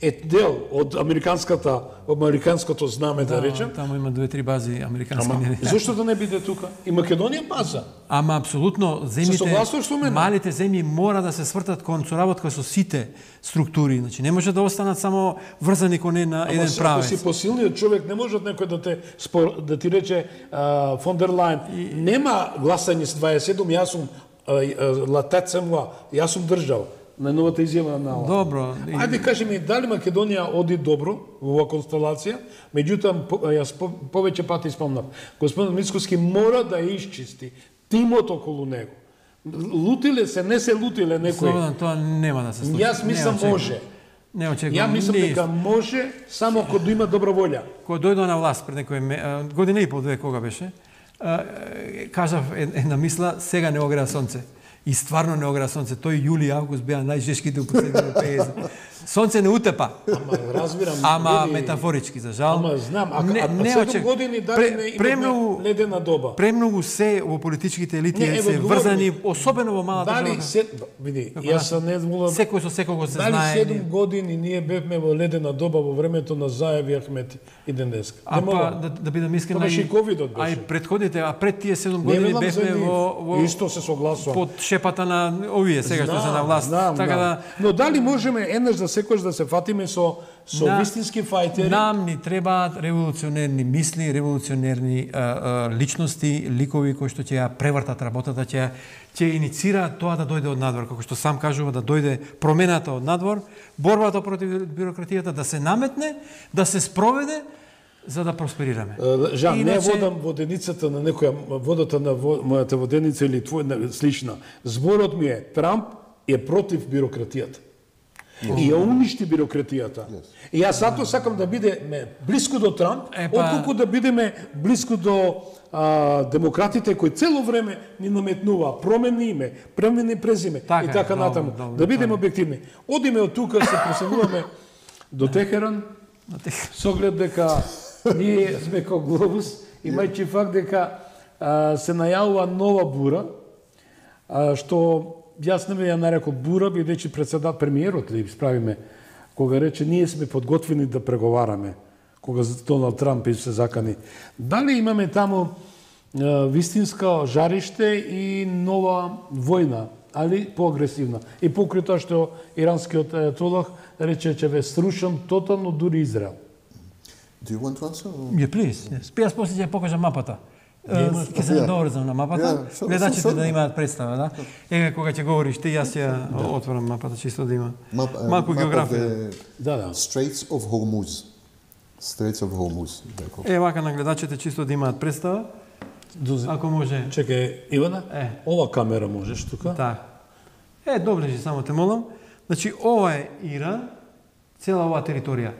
е дел од американското знаме, да речем. Таму има 2-3 бази американски. Зошто да не биде тука? И Македонија база. Ама апсолутно малите земји мора да се свртат кон соработка со сите структури, значи не може да останат само врзани кон една еден правец. Ако си посилниот човек, не може некој да ти рече фон дер Лајн, нема гласање с 27, јас сум латецемва, јас сум држал на новата изјава на Ала. Добро. Ајде кажи ми, дали Македонија оди добро во оваа констелација? Меѓутоа, јас повеќе пати спомнав, господин Мицкоски мора да ја исчисти тимот околу него. Лутиле се, не се лутиле некои. Слободан, тоа нема да се случи. Јас мислам може. Не очекувам. Ја мислам дека може само кога има добра волја. Кога дојдо на власт пред некој година и пол, две, кога беше, кажав една мисла, сега не огреа сонце. И стварно не огреа сонце. Тој јули и август беа најжешките у последните 50. Сонце не утепа. Ама разбирам. Ама метафорички, за жал. Ама знам, а 7 години дали не имаме ледена доба. Премногу се во политичките елити се врзани, особено во малата држава. Дали види, јас не волам. Секој со секого се знае. Дали 7 години ние бевме во ледена доба во времето на Заев и Ахмети и денеска. А па да бидам искрен, а и предходните, а пред тие 7 години бевме во исто се согласувам. Под шепата на овие сега што се на власт. Така да. Но дали можеме еднаш да секојаш да се фатиме со вистински фајтери? Нам ни требаат револуционерни мисли, револуционерни личности, ликови кои што ќе ја превртат работата, ќе иницираат тоа да дојде од надвор, како што сам кажува, да дојде промената од надвор, борбата против бирократијата да се наметне, да се спроведе, за да просперираме. Жан, не водам воденицата на некоја, водата на мојата воденица или твоја слична. Зборот ми е, Трамп е против бирократијата. И ја уништи бирократијата. И јас затоа сакам да бидеме блиску до Трамп, отколку да бидеме блиску до демократите кои цело време ни наметнува промени име, промени презиме и така натаму. Да бидеме објективни. Одиме од тука, се преселуваме до Техеран, со оглед дека ние сме како глобус, имајќи факт дека се најавува нова бура, што јас не би ја нарекол бура, бидејќи премиерот ли справиме, кога рече ние сме подготвени да преговараме, кога Доналд Трамп се закани. Дали имаме таму вистинско жариште и нова војна, али поагресивна. И покрај тоа што иранскиот ајатолах рече че ве срушам тотално дури Израел. Do you want to answer? Yeah, please. Yes. Јас после ќе покажам мапата. Ќе се наврзам на мапата. Гледачите да имаат представа, да? Еве кога ќе говориш ти, јас ќе отворам мапата чисто да има малку географија. Да. Straits of Hormuz. Straits of Hormuz. Вака на гледачите чисто да имаат представа. Ако може. Чекај, Ивана, ова камера можеш тука? Да. Доближи, само те молам. Значи, ова е Иран, цела оваа територија.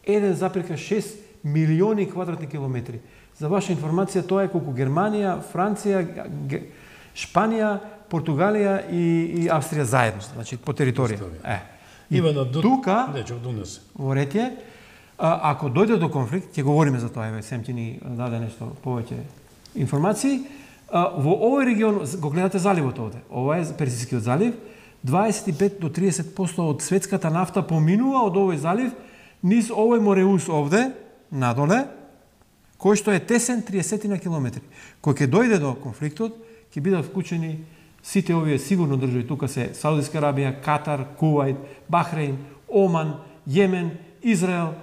1,6 милиони квадратни километри. За ваша информација, тоа е колку Германија, Франција, Шпанија, Португалија и Австрија заедно, значи по територија. Ивана, тука, во Ретје, ако дојде до конфликт, ќе говориме за тоа, Сем ти ни даде нешто повеќе информации, во овој регион, го гледате заливот овде, ова е Персискиот залив, 25 до 30% од светската нафта поминува од овој залив низ овој Мореус овде, надоле, кој што е тесен 30 на километри. Кој ќе дојде до конфликтот, ќе бидат вклучени сите овие сигурно држави. Тука се Саудиска Арабија, Катар, Кувајт, Бахрейн, Оман, Јемен, Израел,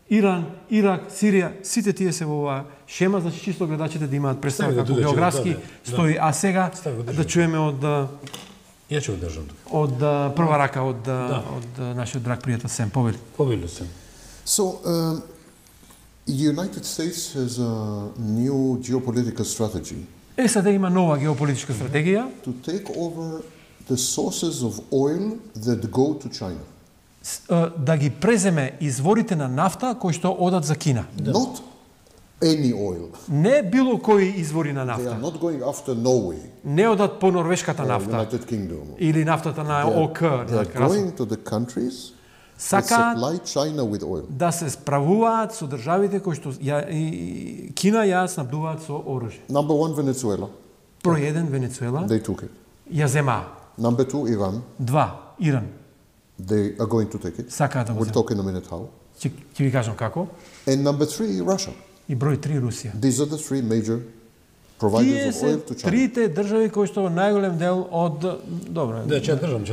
Иран, Ирак, Сирија, сите тие се во оваа шема, значи чисто гледачите да имаат представа како географски стои. А сега да чуеме од Ја ќе одржам тука. Од прва рака од нашиот драг пријател Сем. Повели Сем. So, United States has a new geopolitical strategy. САД има нова геополитичка стратегија. To take over the sources of oil that go to China. Да ги преземе изворите на нафта кои што одат за Кина. Not any oil. Не било кои извори на нафта. They are not going after Norway. Не одат по норвешката нафта. United Kingdom. Или нафтата на ОК. They are going to the countries сакаат China with oil. Да се справуваат со државите кои што Кина ја снабдуваат со оружје. Number 1 Venezuela. Број 1 Венецуела. They took it. Ја зема. Number 2 Iran. 2 Иран. They are going to take it. Сакаат да го We'll talk in a minute how. Ќе ви кажам како. And number 3 Russia. И број 3 Русија. These are the three major providers of oil to China. Трите држави кои што најголем дел од добро. Да, ќе држам.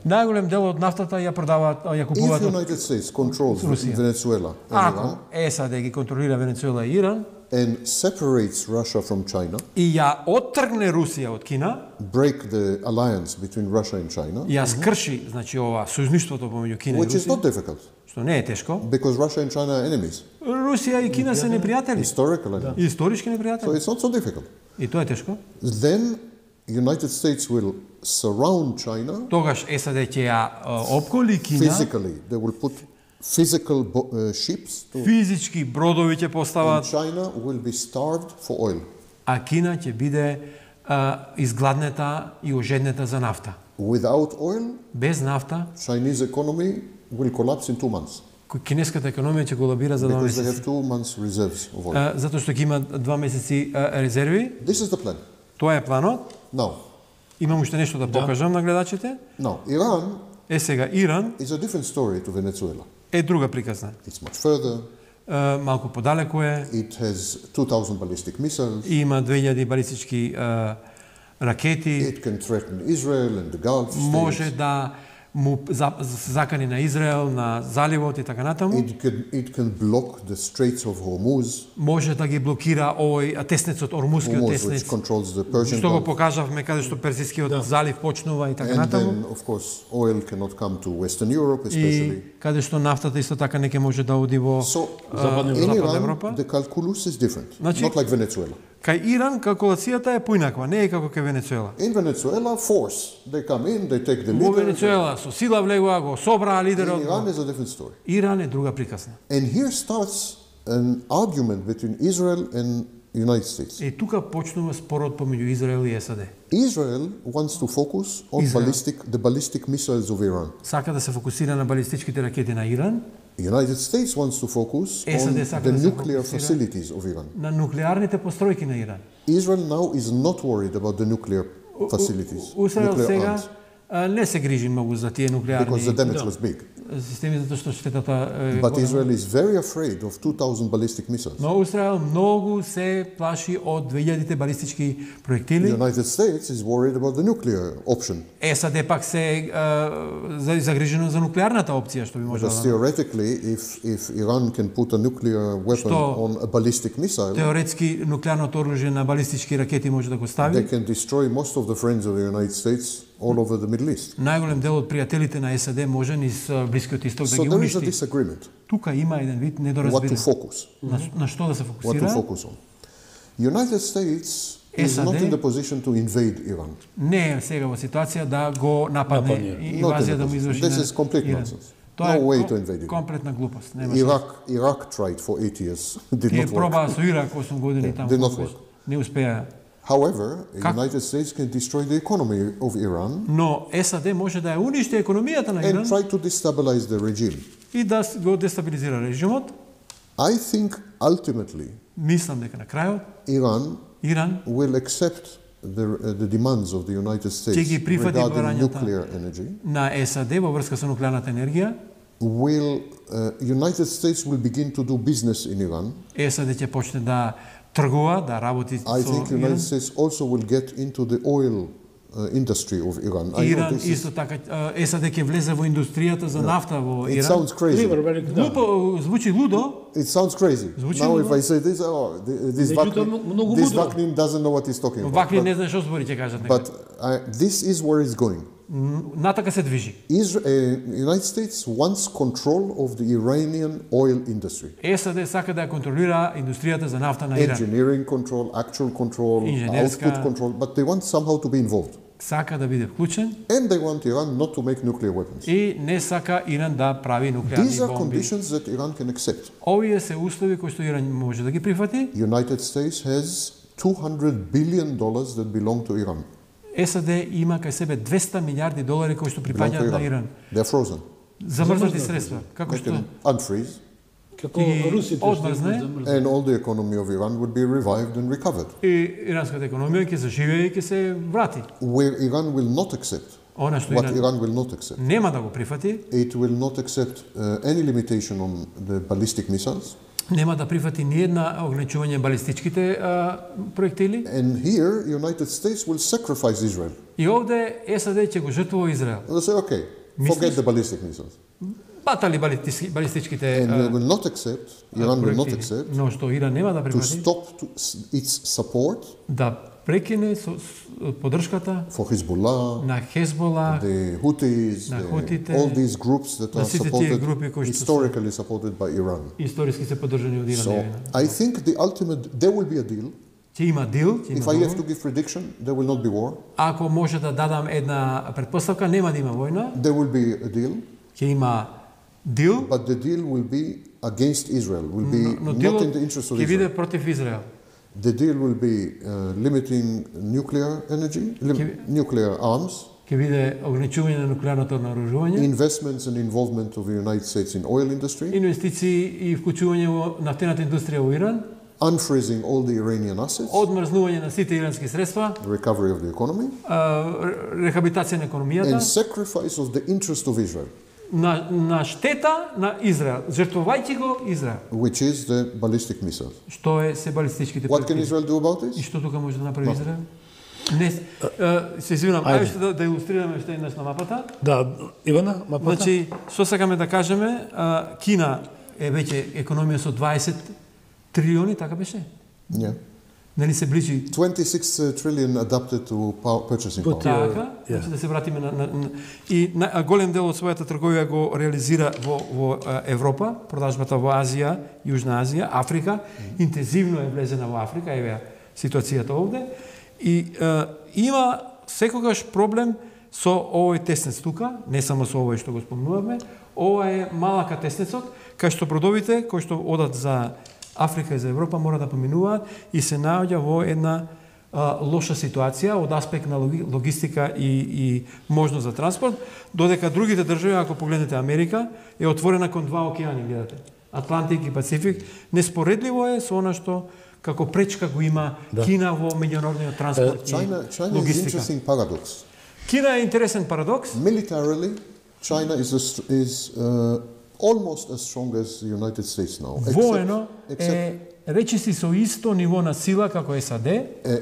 Најголем дел од нафтата ја продаваат, ја купуваат. If United States controls Venezuela and Iran, ако САД ги контролира Венецуела и Иран, and separates Russia from China, и ја оттргне Русија од Кина, break the alliance between Russia and China, ја скрши, значи ова сојузништвото помеѓу Кина и which is Русија, not difficult што не е тешко. because Russia and China are enemies, Русија и Кина се непријатели, historical enemies. историски So непријатели. it's not so difficult. И тоа е тешко. Then United States will surround China Тогаш САД ќе ја опколи Кина, physically. They will put physical ships to, физички бродови ќе and постават, China will be starved for oil. а Кина ќе биде изгладнета и ожеднета за нафта. Without oil, Без нафта, Chinese economy will collapse in 2 months кинеската економија ќе колабира за 2 because they месеци. have 2 months reserves of oil. Затоа што ќе има 2 месеци резерви. This is the plan. Тоа е планот. Now, Имам уште нешто да покажам на гледачите. Iran Сега Иран is a different story to Venezuela. е друга приказна. It's much further. Малку подалеку е. It has 2,000 ballistic missiles. Има 2000 балистички ракети. It can threaten Israel and the Gulf states. Може да му закани на Израел, на заливот и така натаму. It can block the Straits of Hormuz. Може да ги блокира овој теснецот, Ормузскиот Hormuz, теснец. which controls the Persian Што го Gulf. покажавме каде што Персискиот залив почнува и така And натаму. then, of course, oil cannot come to Western Europe, especially. И каде што нафтата исто така не ќе може да оди во So, Западна in Iran, Европа. the calculus is different. Значи- Not like Venezuela. Кај Иран калкулацијата е поинаква, не е како кај Венецуела. In Venezuela, force. They come in, they take the Во leader. Венецуела со сила влегува, го собраа In лидерот. Iran is a different story. Иран е друга приказна. And here starts an argument between Israel and United States. И тука почнува спорот помеѓу Израел и САД. Israel wants to focus on Israel. the ballistic missiles of Iran. Сака да се фокусира на балистичките ракети на Иран, United States wants to focus on SAD сака the да се nuclear фокусира facilities of Iran. на нуклеарните постројки на Иран. Israel now is not worried about the nuclear facilities, Израел nuclear сега arms, не се грижи многу за тие because the нуклеарни damage was big. системи затоа што штетата е But голема. Israel is very afraid of 2,000 ballistic missiles. Но Израел многу се плаши од 2000 балистички проектили. The United States is worried about the nuclear option. САД пак се загрижено за нуклеарната опција што би можела Because да. theoretically, if Iran can put a nuclear weapon Што on a ballistic missile, Теоретски нуклеарното оружје на балистички ракети може да го they стави. can destroy most of the friends of the United States all over the Middle East. Најголем дел од пријателите на САД може низ Блискиот исток да So ги there is a уништи. disagreement. Тука има еден вид What to недоразбирање. focus? На што да се What to фокусира? focus on? United States is SAD not in the position to invade Iran. Не е сега во ситуација да го нападне и Not in инвазија the да му изврши position. This на is complete Иран. nonsense. Тоа No way е to invade Iran. комплетна глупост. Немаше. Iraq tried for 8 years, did Тие not work. пробаа со Ирак 8 години таму. did not work. Не успеа. However, the Как? United States can destroy the economy of Iran Но САД може да ја уништи економијата на Иран and try to destabilize the regime. и да го дестабилизира режимот. I think ultimately Мислам дека на крајот Iran Иран will accept the demands of the United ќе ги States прифати regarding барањата nuclear energy. на САД во врска со нуклеарната енергија. United States will begin to do business in Iran. САД ќе почне да тргува, да работи I со think Иран. United States also will get into the oil industry of Iran. I know Иран this is, исто така САД ќе влезе во индустријата за нафта во it Иран. sounds crazy. Глупо, звучи лудо. It sounds crazy. Звучи Now if лудо. I say this, this многу Vaknin мудро. doesn't know what he's talking about. Вакли не знае што збори ќе кажат нека. But this is where it's going. Натака се движи. United States wants control of the Iranian oil industry. САД сака да ја контролира индустријата за нафта на Иран. Engineering control, actual control, Инженерска. output control, but they want somehow to be involved. Сака да биде вклучен And they want Iran not to make nuclear weapons. и не сака Иран да прави нуклеарни These are бомби. conditions that Iran can accept. Овие се услови кои што Иран може да ги прифати. United States has $200 billion that belong to Iran. САД има кај себе 200 милиарди долари кои што Belong to припаѓаат на Iran. Иран. They're frozen. Замрзнати средства. Како They што can unfreeze, Како И русите одмрзне. and all the economy of Iran would be revived and recovered. и иранската економија ќе заживее и ќе се врати. Where Iran will not accept, Она што what Иран Iran will not accept, нема да го прифати, it will not accept any limitation on the ballistic missiles. нема да прифати ни една ограничување балистичките проектили. And here, United States will sacrifice Israel. И овде САД ќе го жртвува Израел. They'll say, okay, forget the ballistic missiles. батали балистичките And will not accept, Iran will not accept, но што Иран нема да to прифати, stop its support да прекине поддршката for Hezbollah, на Хезбола, the Houthis, на Хутите, all these groups that are сите тие групи кои што historically supported by Iran. историски се поддржани од Иран. So I think the ultimate, there will be a deal. Ќе има дил, ќе If има I have договор. to give prediction, there will not be war. Ако може да дадам една претпоставка, нема да има војна, There will be a deal, ќе има дил, but the deal will be against Israel, will be но not дилот in the interest of ќе биде Israel. против Израел. The deal will be limiting nuclear energy, nuclear arms, Ќе биде ограничување на нуклеарното наоружување, investments and involvement of the United States in oil industry, инвестиции и вклучување во нафтената индустрија во Иран, unfreezing all the Iranian assets, одмрзнување на сите ирански средства, recovery of the economy, рехабилитација на економијата, and sacrifice of the interest of Israel, на штета на Израел, жртвувајќи го Израел, which is the ballistic missiles. што е се балистичките What can проекти. Israel do about И this? што тука може да направи Израел? Не, се извинам, ајде што да илустрираме уште еднаш на мапата. Да, Ивана, мапата? Значи, што сакаме да кажеме, Кина е веќе економија со 20 трилиони, така беше? Yeah. Нели се ближи 26 trillion adapted to purchasing power. така? Значи да се вратиме и голем дел од својата трговија го реализира во Европа, продажбата во Азија, Јужна Азија, Африка, интензивно е влезена во Африка, еве ситуацијата овде. И има секогаш проблем со овој теснец тука, не само со овој што го спомнуваме, ова е малака теснецот, кај што бродовите кои што одат за Африка и за Европа мора да поминуваат и се наоѓа во една лоша ситуација од аспект на логистика и можност за транспорт, додека другите држави, ако погледнете Америка, е отворена кон два океани, гледате. Атлантик и Пацифик, неспоредливо е со она што како пречка го има Кина во меѓународниот транспорт и China is an логистика. interesting paradox. Кина е интересен парадокс. Militarily, China is almost as strong as the United States now. Воено е речиси со исто ниво на сила како САД.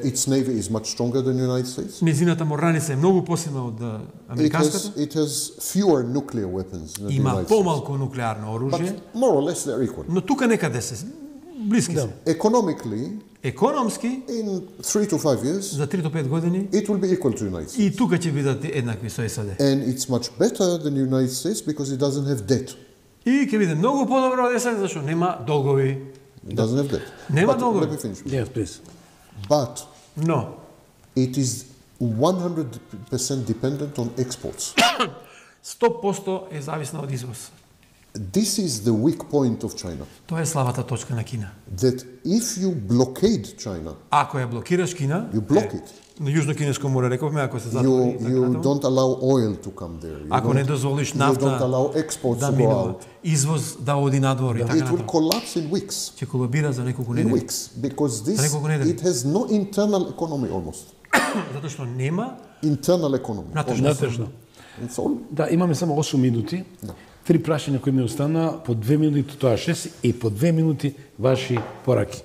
Its navy is much stronger than the United States. Незината морнаница е многу посилна од американската. It has fewer nuclear weapons than the Има United States. помалку нуклеарно оружје, But more or less they're equal. но тука некаде се блиски се. Economically, Економски in 3 to 5 years, за 3 до 5 години it will be equal to the United States. и тука ќе бидат еднакви со САД. And it's much better than the United States because it doesn't have debt. И ќе биде многу подобро од САД зашто нема долгови. It doesn't have debt. Нема But долгови. let me finish. Yes, please. But Но it is 100% dependent on exports. 100% е зависна од извоз. This is the weak point of China. Тоа е слабата точка на Кина. That if you blockade China, Ако ја блокираш Кина, you block it. на Јужно-Кинеско море рековме, ако се затвори, You don't allow oil to come there. ако не дозволиш You don't нафта allow exports да to go минува, out. извоз да оди надвор и така It will натаму. collapse in weeks. Ќе колабира за неколку In недели. weeks. Because this, неколку недели. it has no internal economy almost. Затоа што нема Internal economy. Натежно. It's all. Да, имаме само 8 минути. 3 прашања кои ми остана, по 2 минути тоа 6 и по 2 минути ваши пораки.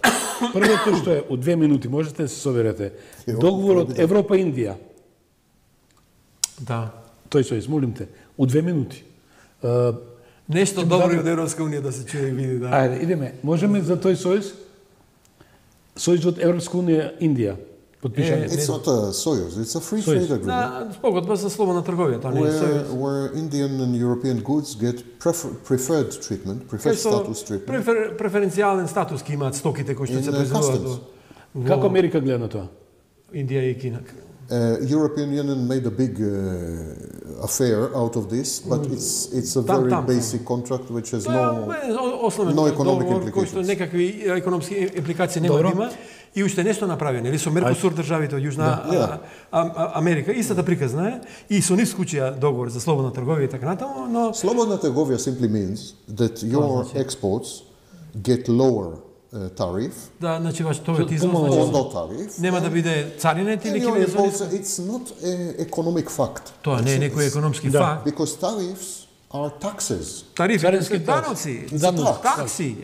Првото што е, од 2 минути можете да се соберете. Договор од Европа и Индија. Да. Тој сојуз, молим те, од 2 минути. Нешто добро од Европска унија да се чуе и види, да. Ајде, идеме. Можеме за тој сојуз? Сојузот Европска унија Индија. Подпишање. It's not a Soyuz, it's a free trade agreement. Да, спогодба за слободна трговија, тоа не е сојуз. Where Indian and European goods get preferred treatment, preferred status treatment. Преференцијален статус ќе имаат стоките кои што се произведуваат Како Америка гледа на тоа? Индија и Кина. European Union made a big affair out of this, but it's a very basic contract which has no economic implications. Кој што некакви економски импликации нема да има. И уште нешто направи, нели со Меркосур државите од Јужна Америка, истата приказна е, и со нив склучија договор за слободна трговија и така натаму, но Slobodna trgovija simply means that your exports get lower tariff. Да, значи вашиот извоз or no tariff. нема да биде царинет или ќе биде It's not an economic fact. Тоа не е некој економски факт. Because tariffs are taxes. Тарифи се даноци, такси.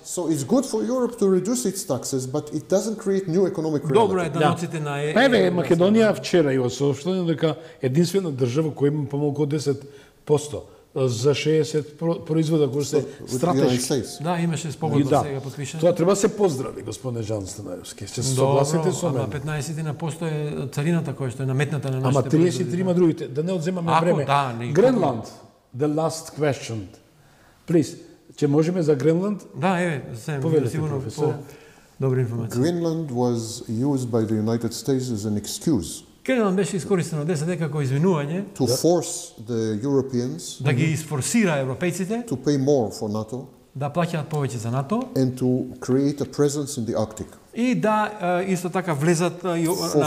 So it's good for Europe to reduce its taxes, but it doesn't create new economic reality. Добро е даноците на Еве, Македонија вчера ја соопштила дека единствена држава која има помалку од 10% за 60 производа кои се стратешки. Да, имаше спогодба сега подпишана. Тоа треба се поздрави, господине Жан Станајовски. Ќе се согласите со мене. Ама 15% е царината која што е наметната на нашите. Ама 33 другите, да не одземаме време. Гренланд, the last question. Please, ќе можеме за Гренланд? Да, сигурно добра информација. Greenland was used by the United States as an excuse. Гренланд беше искористено ДСД како извинување to force the Europeans да ги изфорсира европејците to pay more for NATO да плаќаат повеќе за НАТО and to create a presence in the Arctic. И да исто така влезат на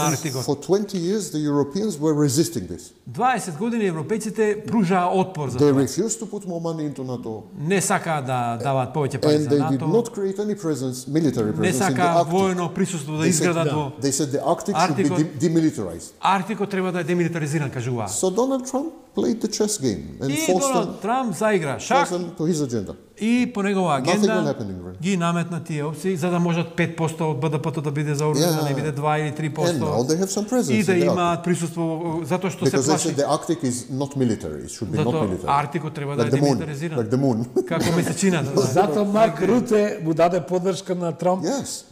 Арктикот. For 20 years the Europeans were resisting this. 20 години европејците пружаа отпор за They тоа. refused to put more money into NATO. Не сакаа да даваат повеќе пари за НАТО. And they did not create any presence, military presence in the Arctic. Не сакаа воено присуство да изградат во. They said the Arctic should be demilitarized. Арктикот треба да е демилитаризиран, кажуваа. So Donald Trump played the chess game and forced Donald Trump заигра шах to his agenda. И по негова агенда ги наметна тие опции за да можат 5% од БДП-то да биде за оружје, да не биде 2 или 3%. И да имаат присуство затоа што се плаши. Because the Arctic is not military, it should be not military. Арктикот треба да е демилитаризиран. Like the moon. Како месечината. Затоа Марк Руте му даде поддршка на Трамп.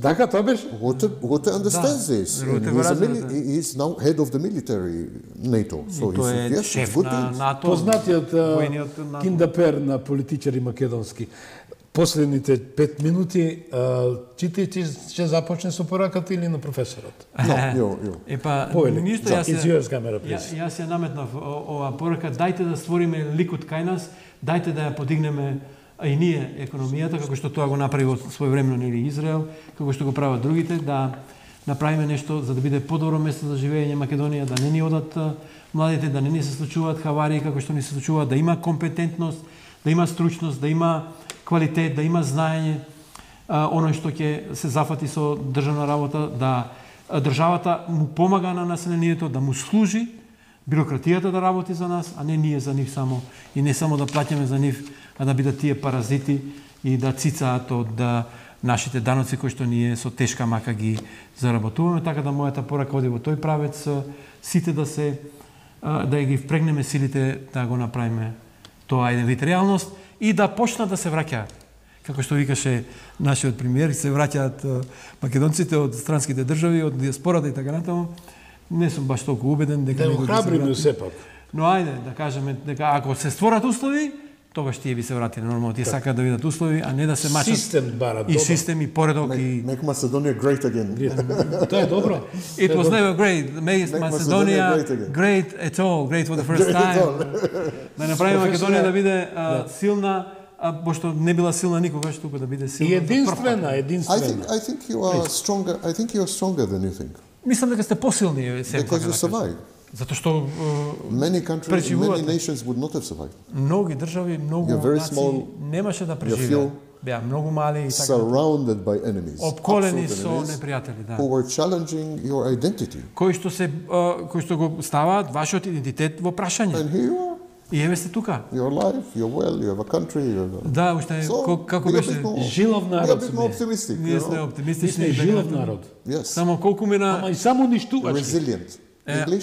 Така тоа беше. Руте understands this. He is now head of the military NATO. So he is шеф на НАТО. Познатиот киндапер на политичари македонски. Последните 5 минути, читајте, ќе започне со пораката или на професорот? Епа, ништо јас ја наметнав оваа порака, дајте да створиме ликот кај нас, дајте да ја подигнеме и ние економијата, како што тоа го направи во своевремено или Израел, како што го прават другите, да направиме нешто за да биде подобро место за живење Македонија, да не ни одат младите, да не ни се случуваат хаварии како што ни се случуваат, да има компетентност, да има стручност, да има квалитет, да има знаење, оној што ќе се зафати со државна работа, да државата му помага на населението, да му служи, бирократијата да работи за нас, а не ние за нив само, и не само да плаќаме за нив, а да бидат тие паразити и да цицаат од нашите даноци кои што ние со тешка мака ги заработуваме, така да мојата порака оди во тој правец, сите да ги впрегнеме силите да го направиме тоа еден вид реалност и да почнат да се враќаат. Како што викаше нашиот премиер, се враќаат македонците од странските држави, од диаспората и така натаму. Не сум баш толку убеден дека не го храбриме сепак. Но ајде да кажеме дека ако се створат услови, тогаш тие би се вратиле нормално. Тие сакаат да видат услови, а не да се мачат. Систем бара, и систем и поредок и Make Macedonia great again. Тоа е добро. It was never great. Make Macedonia great at all, great for the first time. Да направиме Македонија да биде силна, пошто не била силна никогаш, туку да биде силна. И единствена. I think you are stronger. I think you are stronger than you think. Мислам дека сте посилни се. Because you survive. Затоа што many countries, many nations would not have survived. Многи држави, многу нации немаше да преживеат. Беа многу мали и така. Surrounded by enemies. Обколени со непријатели, да. Who were challenging your identity. Кои што го ставаат вашиот идентитет во прашање. And here you are. И еве сте тука. You're alive, you're well, you have a country, Да, уште како беше жилов народ. Ние сме оптимистични, жилов народ. Само колку мина. Ама и само ништувачки. Resilient.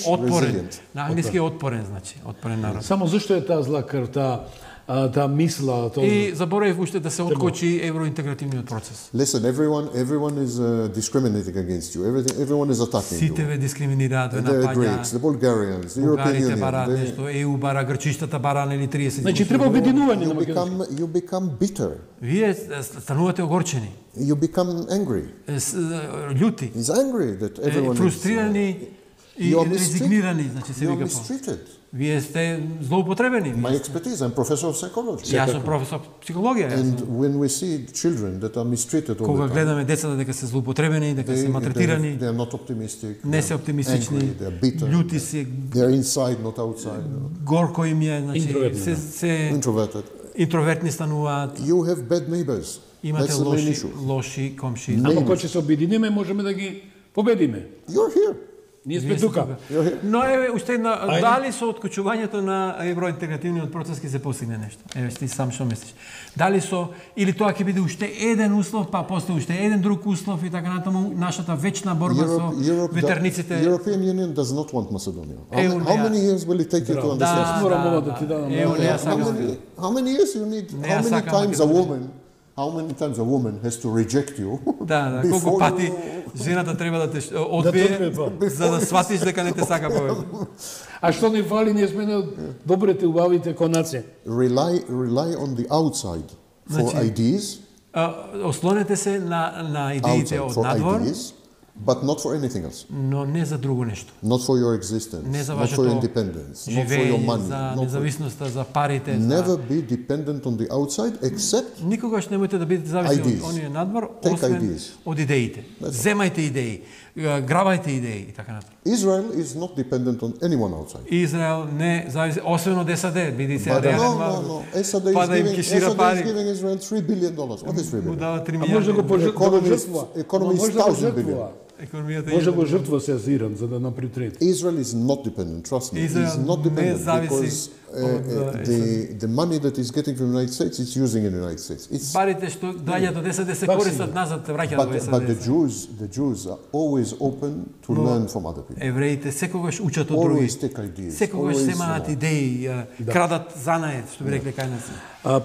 Отпорен. На англиски е отпорен, значи, отпорен народ. Само зашто е таа зла крв, таа мисла, тоа. И заборавив уште да се откочи евроинтегративниот процес. Listen, everyone is discriminating against you. Everyone is attacking you. Сите ве дискриминираат, ве напаѓаат. The Greeks, the Bulgarians, the European Union. Бараат нешто, ЕУ бара, грчиштата бара нели 30. Значи треба обединување на Македонија. You become bitter. Вие станувате огорчени. You become angry. Љути. He's angry that everyone фрустрирани и резигнирани, значи се вика по. Вие сте злоупотребени. My expertise, I'm professor of psychology. Јас сум професор психологија. And when we see children that are mistreated all the time. Кога гледаме децата дека се злоупотребени, дека се малтретирани, they are not optimistic. Не се оптимистични, љути се. They are inside, not outside. Горко им е, значи се интровертни стануваат. You have bad neighbors. Имате лоши комшии. Ама кога ќе се обединиме, можеме да ги победиме. You're here. Ние сме тука. Но еве уште една, дали со откочувањето на евроинтегративниот процес ќе се постигне нешто? Еве ти сам што мислиш? Дали со или тоа ќе биде уште еден услов, па после уште еден друг услов и така натаму нашата вечна борба со ветерниците? European Union does not want Macedonia. How many years will it take you to understand? How many years you need? How many times a woman has to reject you? Да, колку пати жената треба да те одбие за да сватиш дека не те сака повеќе. А што ни фали, ние сме добрите, убавите конаци. Rely on the outside for ideas. Ослонете се на идеите од надвор. But not for anything else. Но не за друго нешто. Not for your existence. Не за not for your independence. Not for your money. За независноста, за парите. Never be dependent on the outside, except никогаш немојте да бидете зависни од оние надвор, освен од идеите. Земајте идеи, грабајте идеи и така натаму. Israel is not dependent on anyone outside. Израел не зависи освен од САД, биде се реален. No. SAD is giving Israel $3 billion. What is $3 billion? Дава 3 милиарди. А може да го пожртва. Economy is $1,000 billion. Може да го жртва се Иран за да направи трет. Israel is not dependent, trust me. It's not dependent because the money that is getting from the United States is using in the United States. Парите што доаѓаат од САД се користат назад, враќаат во САД. But the Jews are always open to learn from other people. Евреите секогаш учат од други. Секогаш земаат идеи, крадат занае, што би рекле кај нас.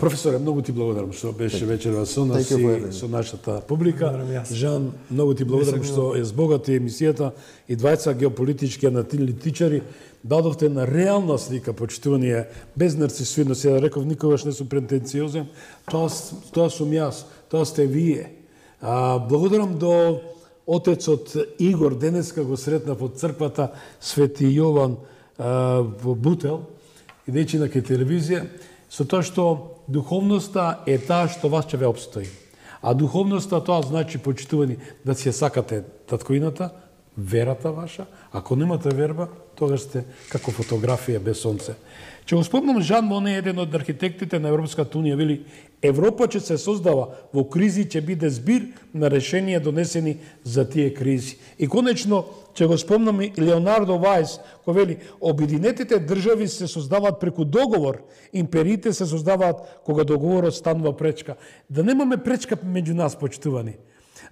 Професоре, многу ти благодарам што беше вечерва со нас и со нашата публика. Жан, многу ти благодарам што ја збогати емисијата и двајца геополитички аналитичари дадовте на реална слика, почитувани без нарцисоидност. Ја реков, никогаш не сум претенциозен. Тоа сум јас, тоа сте вие. Благодарам до отецот Игор, денеска го сретнав од црквата Свети Јован во Бутел, идејќи на телевизија, со тоа што духовноста е таа што вас ќе ве обстои. А духовноста тоа значи, почитувани, да си ја сакате татковината, верата ваша. Ако немате верба, тогаш сте како фотографија без сонце. Че го спомнам, Жан Моне, еден од архитектите на Европската унија, вели: Европа ќе се создава во кризи, ќе биде збир на решенија донесени за тие кризи. И конечно, ќе го спомнам и Леонардо Вајс, кој вели: обединетите држави се создаваат преку договор, империите се создаваат кога договорот станува пречка. Да немаме пречка меѓу нас, почитувани.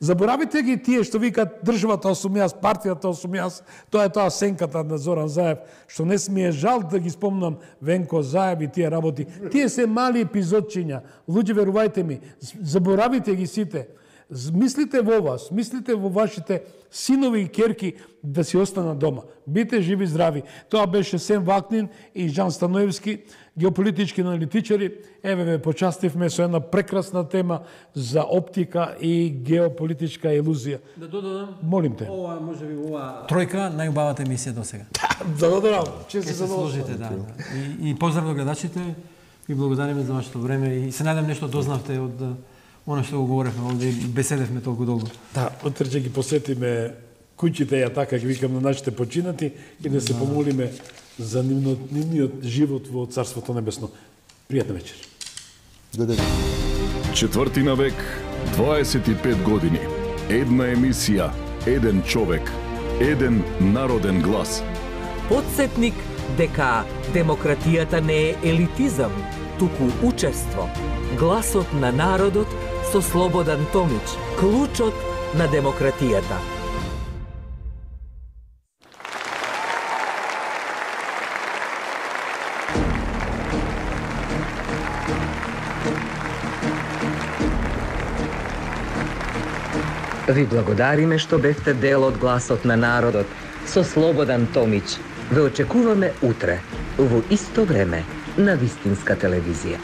Заборавите ги тие што викаат државата осумјас, партијата осумјас, тоа е тоа сенката на Зоран Заев, што не смие жал да ги спомнам Венко Заев и тие работи. Тие се мали епизодчиња. Луѓе, верувајте ми, заборавите ги сите. Мислите во вас, мислите во вашите синови и керки да си останат дома. Бите живи и здрави. Тоа беше Сем Вакнин и Жан Станоевски, геополитички аналитичари. Еве ве почастивме со една прекрасна тема за оптика и геополитичка илузија. Да додадам? Молим те. Ова можеби тројка најубавата емисија досега. Да додадам. Ќе се заслужите, да. И поздрав до гледачите. Ви благодариме за вашето време и се надам нешто дознавте од оно што го говоревме овде, беседевме толку долго. Да, утре ќе ги посетиме куќите, ја така ги викам, на нашите починати и да се помолиме за нивниот живот во Царството Небесно. Пријатна вечер. Четвртина век, 25 години. Една емисија, еден човек, еден народен глас. Подсетник дека демократијата не е елитизам, туку учество. Гласот на народот со Слободан Томич, клучот на демократијата. Ви благодариме што бевте дел од Гласот на народот со Слободан Томич. Ве очекуваме утре, во исто време, на Вистинска телевизија.